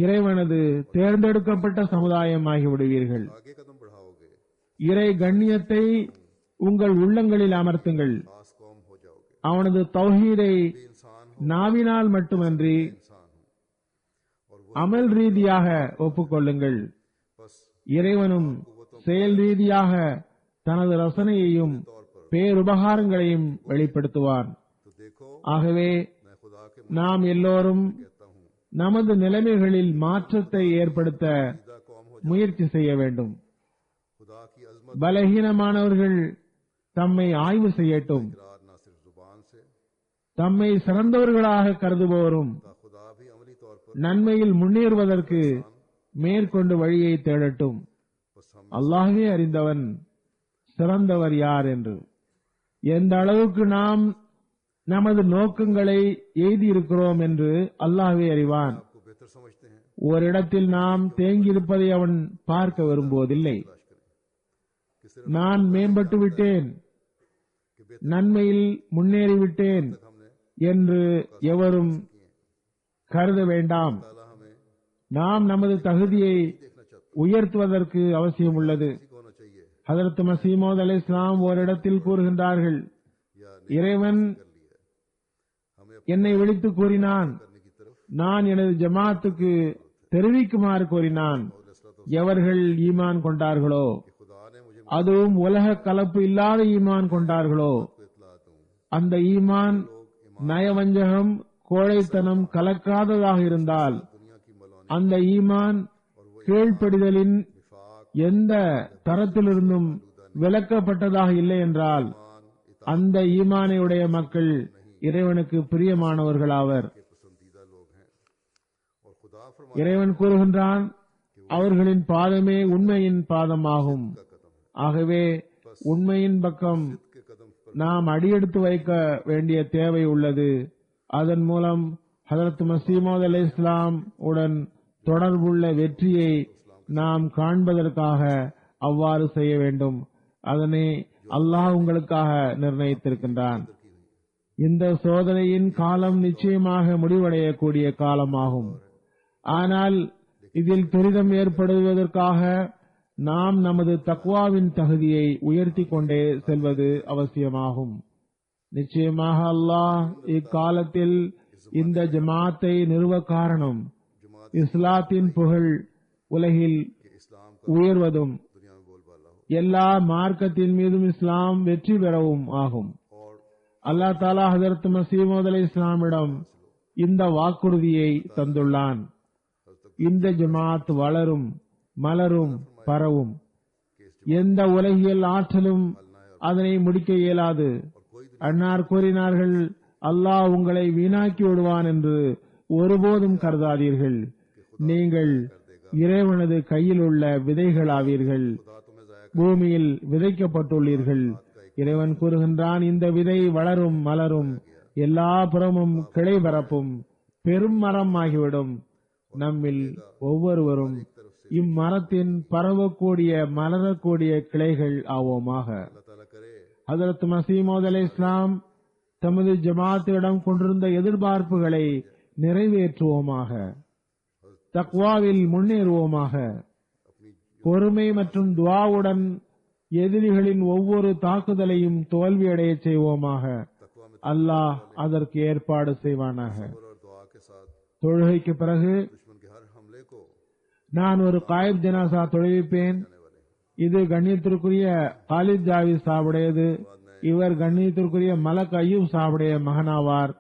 S2: இறைவனது தேர்ந்தெடுக்கப்பட்ட சமுதாயம் ஆகிவிடுவீர்கள். இறை கண்ணியத்தை உங்கள் உள்ளங்களில் அமர்த்துங்கள். அவனது தௌஹீதை நாவினால் மட்டுமன்றி அமல் ரீதியாக ஒப்புக்கொள்ளுங்கள். இறைவனும் செயல் ரீதியாக தனது ரசனையையும் பேருபகாரங்களையும் வெளிப்படுத்துவான். ஆகவே நாம் எல்லோரும் நமது நிலைமைகளில் மாற்றத்தை ஏற்படுத்த முயற்சி செய்ய வேண்டும். பலகீனமானவர்கள் தம்மை ஆய்வு செய்யட்டும். தம்மை சிறந்தவர்களாக கருதுபவரும் நன்மையில் முன்னேறுவதற்கு மேற்கொண்டு வழியை தேடட்டும். அல்லாஹ்வே அறிந்தவன், சிறந்தவர் யார் என்று. எந்த அளவுக்கு நாம் நமது நோக்கங்களை எய்தியிருக்கிறோம் என்று அல்லாஹ்வே அறிவான். ஓரிடத்தில் நாம் தேங்கியிருப்பதை அவன் பார்க்க விரும்புவதில்லை. நான் மேம்பட்டு விட்டேன், நன்மையில் முன்னேறிவிட்டேன் என்று எவரும் கருத வேண்டாம்.
S1: ताला हमें
S2: நாம் நமது தகுதியை
S1: देखना चाहता
S2: உயர்த்துவதற்கு அவசியம் உள்ளது.
S1: किसी को होना चाहिए
S2: ஹதரத் மசீமோத் அலைஹிஸ்ஸலாம் ஓரிடத்தில் கூறுகின்றார்கள்,
S1: या
S2: இறைவன்
S1: कर लिया हमें अपने
S2: என்னை விழித்து கூறினான்,
S1: करने की तरफ
S2: நான் எனது ஜமாத்துக்கு தெரிவிக்குமாறு கூறினான், எவர்கள் ஈமான் கொண்டார்களோ,
S1: खुदा ने मुझे
S2: அதுவும் உலக கலப்பு இல்லாத ஈமான் கொண்டார்களோ,
S1: को इत्ला दूं
S2: அந்த ஈமான் நயவஞ்சகம் கோழைத்தனம் கலக்காததாக இருந்தால்
S1: दुनिया की मलानी
S2: அந்த ஈமான் கீழ்ப்படிதலின்
S1: निफाक
S2: எந்த தரத்திலிருந்தும் விலக்கப்பட்டதாக இல்லை என்றால் அந்த ஈமானை உடைய மக்கள் இறைவனுக்கு பிரியமானவர்களாவர்.
S1: के पसंदीदा लोग हैं और खुदा फरमा
S2: இறைவன் கூறுகின்றான், அவர்களின் பாதமே உண்மையின் பாதமாகும். ஆகவே உண்மையின் பக்கம்
S1: के कदम पर
S2: நாம் அடியெடுத்து வைக்க வேண்டிய தேவை உள்ளது. அதன் மூலம் ஹதரத் மசீமோத் அலைஹிஸ்ஸலாம் உடன் தொடர்புள்ள வெற்றியை நாம் காண்பதற்காக அவ்வாறு செய்ய வேண்டும். அதனை அல்லாஹ் உங்களுக்காக நிர்ணயித்திருக்கின்றான். இந்த சோதனையின் காலம் நிச்சயமாக முடிவடையக்கூடிய காலமாகும். ஆனால் இதில் துரிதம் ஏற்படுவதற்காக நாம் நமது தக்வாவின் தகுதியை உயர்த்தி கொண்டே செல்வது அவசியமாகும். நிச்சயமாக அல்லாஹ் இக்காலத்தில் இந்த ஜமாத்தை நிறுவ காரணம் இஸ்லாத்தின் புகழ் உலகில்
S1: के इस्लाम का
S2: உயர்வதும்
S1: दुनिया में बोलबाला हो
S2: எல்லா மார்க்கத்தின் மீதும் இஸ்லாம் வெற்றி பெறவும் ஆகும்.
S1: और
S2: அல்லாஹ் தாலா ஹஜரத் மசீமோத் அலைஹிஸ்ஸலாமிடம் இந்த வாக்குறுதியை தந்துள்ளான். இந்த ஜமாத் வளரும், மலரும், பரவும். எந்த உலகியல் ஆற்றலும் அதனை முடிக்க இயலாது. அன்னார் கூறினார்கள், அல்லாஹ் உங்களை வீணாக்கி விடுவான் என்று ஒருபோதும் கருதாதீர்கள். நீங்கள் இறைவனது கையில் உள்ள விதைகளாவீர்கள்.
S1: खुदा तुम्हें जाया
S2: பூமியில் விதைக்கப்பட்டுள்ளீர்கள். இறைவன் கூறுகின்றான், இந்த விதை வளரும், மலரும், எல்லா புறமும் கிளை பரப்பும், பெரும் மரம் ஆகிவிடும். நம்மில் ஒவ்வொருவரும் இம்மரத்தின் பரவக்கூடிய மலரக்கூடிய கிளைகள் ஆவோமாக.
S1: अल्लाह ताला करे
S2: ஹஜரத் மசீமோத் அலைஹிஸ்ஸலாம் தமது ஜமாத்திடம் கொண்டிருந்த எதிர்பார்ப்புகளை நிறைவேற்றுவோமாக. தக்வாவில் முன்னேறுவோமாக. பொறுமை மற்றும் துஆவுடன் எதிரிகளின் ஒவ்வொரு தாக்குதலையும் தோல்வியடைய செய்வோமாக.
S1: तकवा में
S2: அல்லாஹ் அதற்கு ஏற்பாடு செய்வானாக.
S1: तब्बुर और दुआ के साथ
S2: தொழுகைக்கு பிறகு
S1: दुश्मन के हर हमले को
S2: நான் ஒரு காயிப் ஜனாசா தொழுவிப்பேன். இது கண்ணியத்திற்குரிய காலித் ஜாவித் சாவுடையது. இவர் கண்ணியத்திற்குரிய மலக் அய்யூப் சாவுடைய மகனாவார்.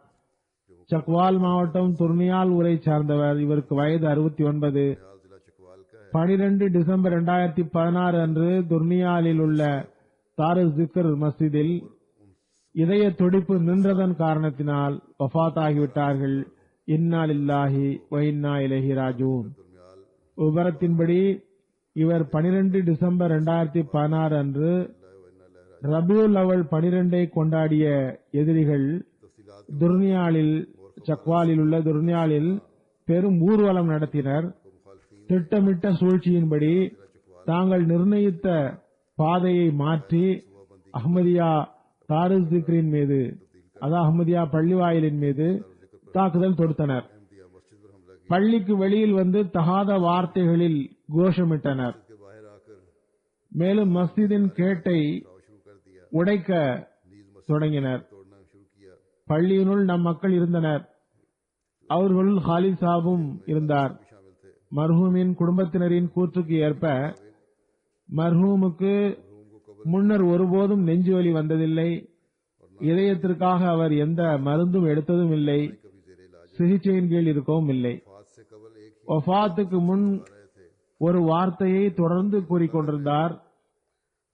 S2: சக்வால் மாவட்டம் துர்னியால் ஊரை சார்ந்தவர். இவருக்கு வயது 69.
S1: हाल जिला चकवाल का है
S2: 12 டிசம்பர் 2016 அன்று துர்னியாலில் உள்ள தாரு ஜிக்ர் மஸ்ஜிதில் இதய துடிப்பு நின்றதன் காரணத்தினால் வஃபாத் ஆகிவிட்டார்கள். இன்னா லில்லாஹி வ இன்னா இலைஹி ராஜிஊன்.
S1: दुर्मियाल
S2: விவரத்தின்படி இவர் 12 டிசம்பர் 2016 அன்று ரபியுல் அவல் 12 கொண்டாடிய எதிரிகள் துர்னியாலில் சக்வாலில் உள்ள துர்னியாலில் பெரும் ஊர்வலம் நடத்தினர். திட்டமிட்ட சூழ்ச்சியின்படி தாங்கள் நிர்ணயித்த பாதையை மாற்றி அஹ்மதியா தாரிக் ஜிக்ரின் மீது, அதாவது அஹ்மதியா பள்ளிவாயிலின் மீது தாக்குதல் தொடுத்தனர்.
S1: दिया मस्जिद पर हमला किया
S2: பள்ளிக்கு வெளியில் வந்து தகாத வார்த்தைகளில் கோஷமிட்டனர்.
S1: के बाहर आकर
S2: மேலும் மஸ்ஜிதின் கேட்டை
S1: दाव शुरू कर दिया
S2: உடைக்க
S1: नीज मस्जिद
S2: தொடங்கினர்.
S1: तोड़ना शुरू किया
S2: பள்ளியினுள் நம் மக்கள் இருந்தனர். அவர்களுள் ஹாலித் சாபும் இருந்தார்.
S1: शामिल थे
S2: மர்ஹூமின் குடும்பத்தினரின் கூற்றுக்கு ஏற்ப மர்ஹூமுக்கு முன்னர் ஒருபோதும் நெஞ்சுவலி வந்ததில்லை. இதயத்திற்காக அவர் எந்த மருந்தும் எடுத்ததும் இல்லை.
S1: कभी जेर इलाज
S2: சிகிச்சையின் கீழ் இருக்கவும் இல்லை.
S1: फात से कबल एक ही
S2: வஃபாத்துக்கு முன்
S1: रहे थे
S2: ஒரு வார்த்தையை தொடர்ந்து கூறிக்கொண்டிருந்தார்.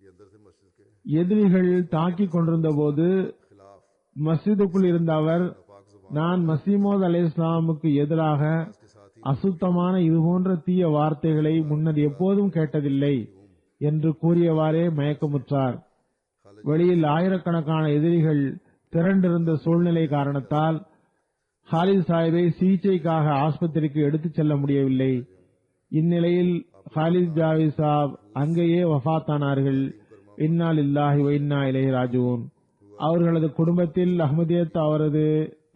S1: ये अंदर से मस्जिद के
S2: எதிரிகள் தாக்கிக் கொண்டிருந்த போது
S1: खिलाफ
S2: மஸ்ஜிதுக்குள் இருந்த அவர்,
S1: पाक जुबान
S2: நான் மசீமோத் அலைஹிஸ்ஸலாமுக்கு எதிராக
S1: के साथ ही
S2: அசுத்தமான இதுபோன்ற தீய வார்த்தைகளை முன்னர் எப்போதும் கேட்டதில்லை என்று கூறியவாறே மயக்கமுற்றார். வெளியில் ஆயிரக்கணக்கான எதிரிகள் திரண்டிருந்த சூழ்நிலை காரணத்தால் ஹாலித் சாஹிபை சிகிச்சைக்காக ஆஸ்பத்திரிக்கு எடுத்துச் செல்ல முடியவில்லை. இந்நிலையில் ஹாலித் ஜாவித் சாப் அங்கேயே வஃபாத்தானார்கள். இன்னா லில்லாஹி வ இன்னா இலைஹி ராஜிஊன். அவர்களது குடும்பத்தில் அஹ்மதியத் அவரது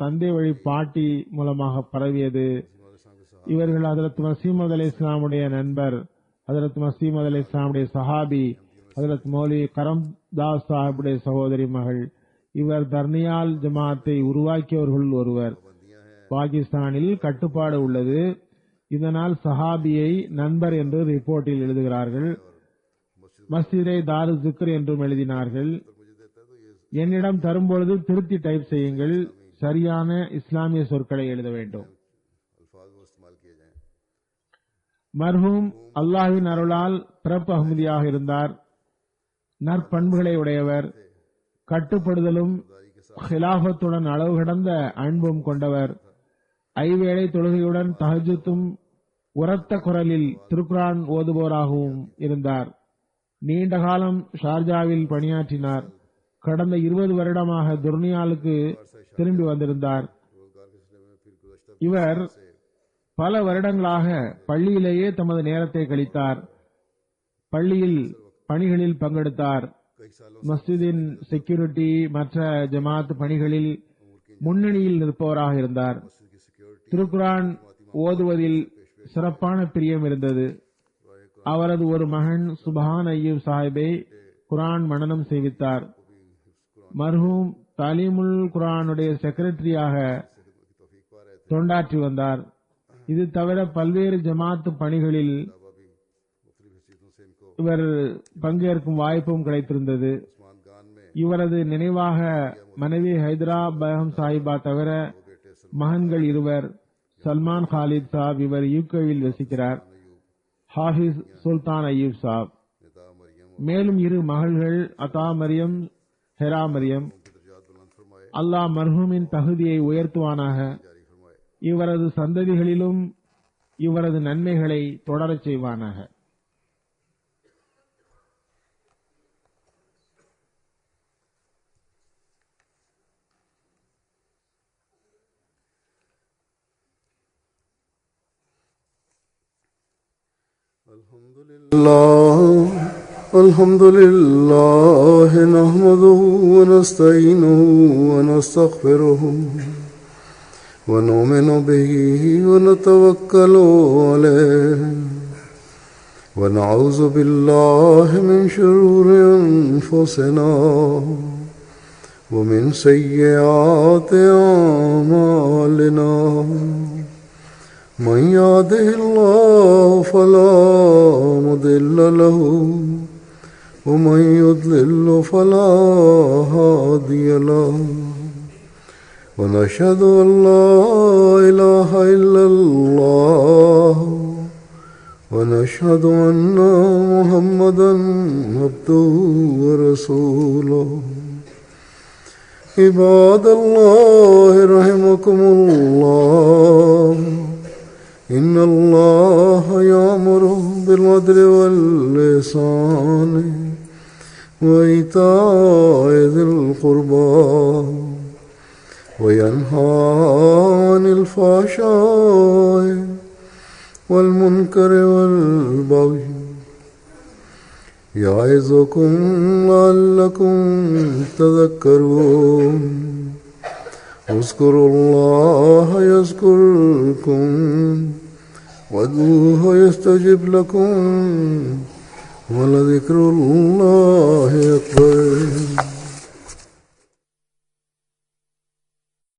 S2: தந்தை வழி பாட்டி மூலமாக பரவியது. இவர்கள் ஹஜ்ரத் மசீமது அலைஹிஸ்ஸலாமுடைய நண்பர், ஹஜ்ரத் மசீமது அலைஹிஸ்ஸலாமுடைய சஹாபி, ஹஜ்ரத் மௌலவி கரம்தாஸ் சாஹிபுடைய சகோதரி மகள். இவர் தர்னியால் ஜமாத்தை உருவாக்கியவர்கள் ஒருவர். பாகிஸ்தானில் கட்டுப்பாடு உள்ளது, இதனால் சஹாபியை நண்பர் என்று ரிப்போர்ட்டில் எழுதுகிறார்கள். மஸ்ஜிதை தாரு ஜிக்ர் என்றும் எழுதினார்கள். என்னிடம் தரும்பொழுது திருத்தி டைப் செய்யுங்கள், சரியான இஸ்லாமிய சொற்களை எழுத வேண்டும். மர்ஹூம் அல்லாஹ்வின் அருளால் பிறப்பு அஹ்மதியாக இருந்தார். நற்பண்புகளை உடையவர், கட்டுப்படுதலும் ஹிலாஃபத்துடன் அளவு கடந்த அன்பும் கொண்டவர். ஐவேளை தொழுகையுடன் தஹஜ்ஜுதும் உரத்த குரலில் திருக்குரான் ஓதுபவராகவும் இருந்தார். நீண்ட காலம் ஷார்ஜாவில் பணியாற்றினார். கடந்த 20 வருடமாக துர்னியாலுக்கு திரும்பி வந்திருந்தார். இவர் பல வருடங்களாக பள்ளியிலேயே தமது நேரத்தை கழித்தார். பள்ளியில் பணிகளில் பங்கெடுத்தார். மஸ்ஜிதின் செக்யூரிட்டி, மற்ற ஜமாத் பணிகளில் முன்னணியில் நிற்பவராக இருந்தார். திருக்குரான் ஓதுவதில் சிறப்பான பிரியம் இருந்தது. அவரது ஒரு மகன் சுபஹான் அய்யூப் சாஹிபை குரான் மனனம் செய்வித்தார். மர்ஹூம் தாலீமுல் குரானுடைய செக்ரட்டரியாக தொண்டாற்றி வந்தார். இது தவிர பல்வேறு ஜமாத் பணிகளில் இவர் பங்கேற்கும் வாய்ப்பும் கிடைத்திருந்தது. இவரது நினைவாக மனைவி ஹைதரா பேகம் சாஹிபா தவிர மகன்கள் 2, சல்மான் காலித் சாப், இவர் யூகேவில் வசிக்கிறார். ஹாஃபிஸ் சுல்தான் அய்யூப் சாப். மேலும் 2 மகள்கள் அதா மரியம், ஹெரா மரியம். அல்லாஹ் மர்ஹூமின் தகுதியை உயர்த்துவானாக. இவரது சந்ததிகளிலும் இவரது நன்மைகளை தொடரச் செய்வானாக.
S1: الحمد لله نحمده ونستعينه ونستغفره ونؤمن به ونتوكل عليه ونعوذ بالله من شرور أنفسنا ومن سيئات أعمالنا. من يهده الله فلا مضل له ومن يضلل فلا هادي له. ونشهد أن لا إله إلا الله ونشهد أن محمدا عبده ورسوله. عباد الله رحمكم الله، إن الله يأمر بالعدل والإحسان وإيتاء ذي القربى وينهى عن الفحشاء والمنكر والبغي يعظكم لعلكم تذكرون. اذكروا الله يذكركم وادعوه يستجب لكم ولذكر الله أكبر.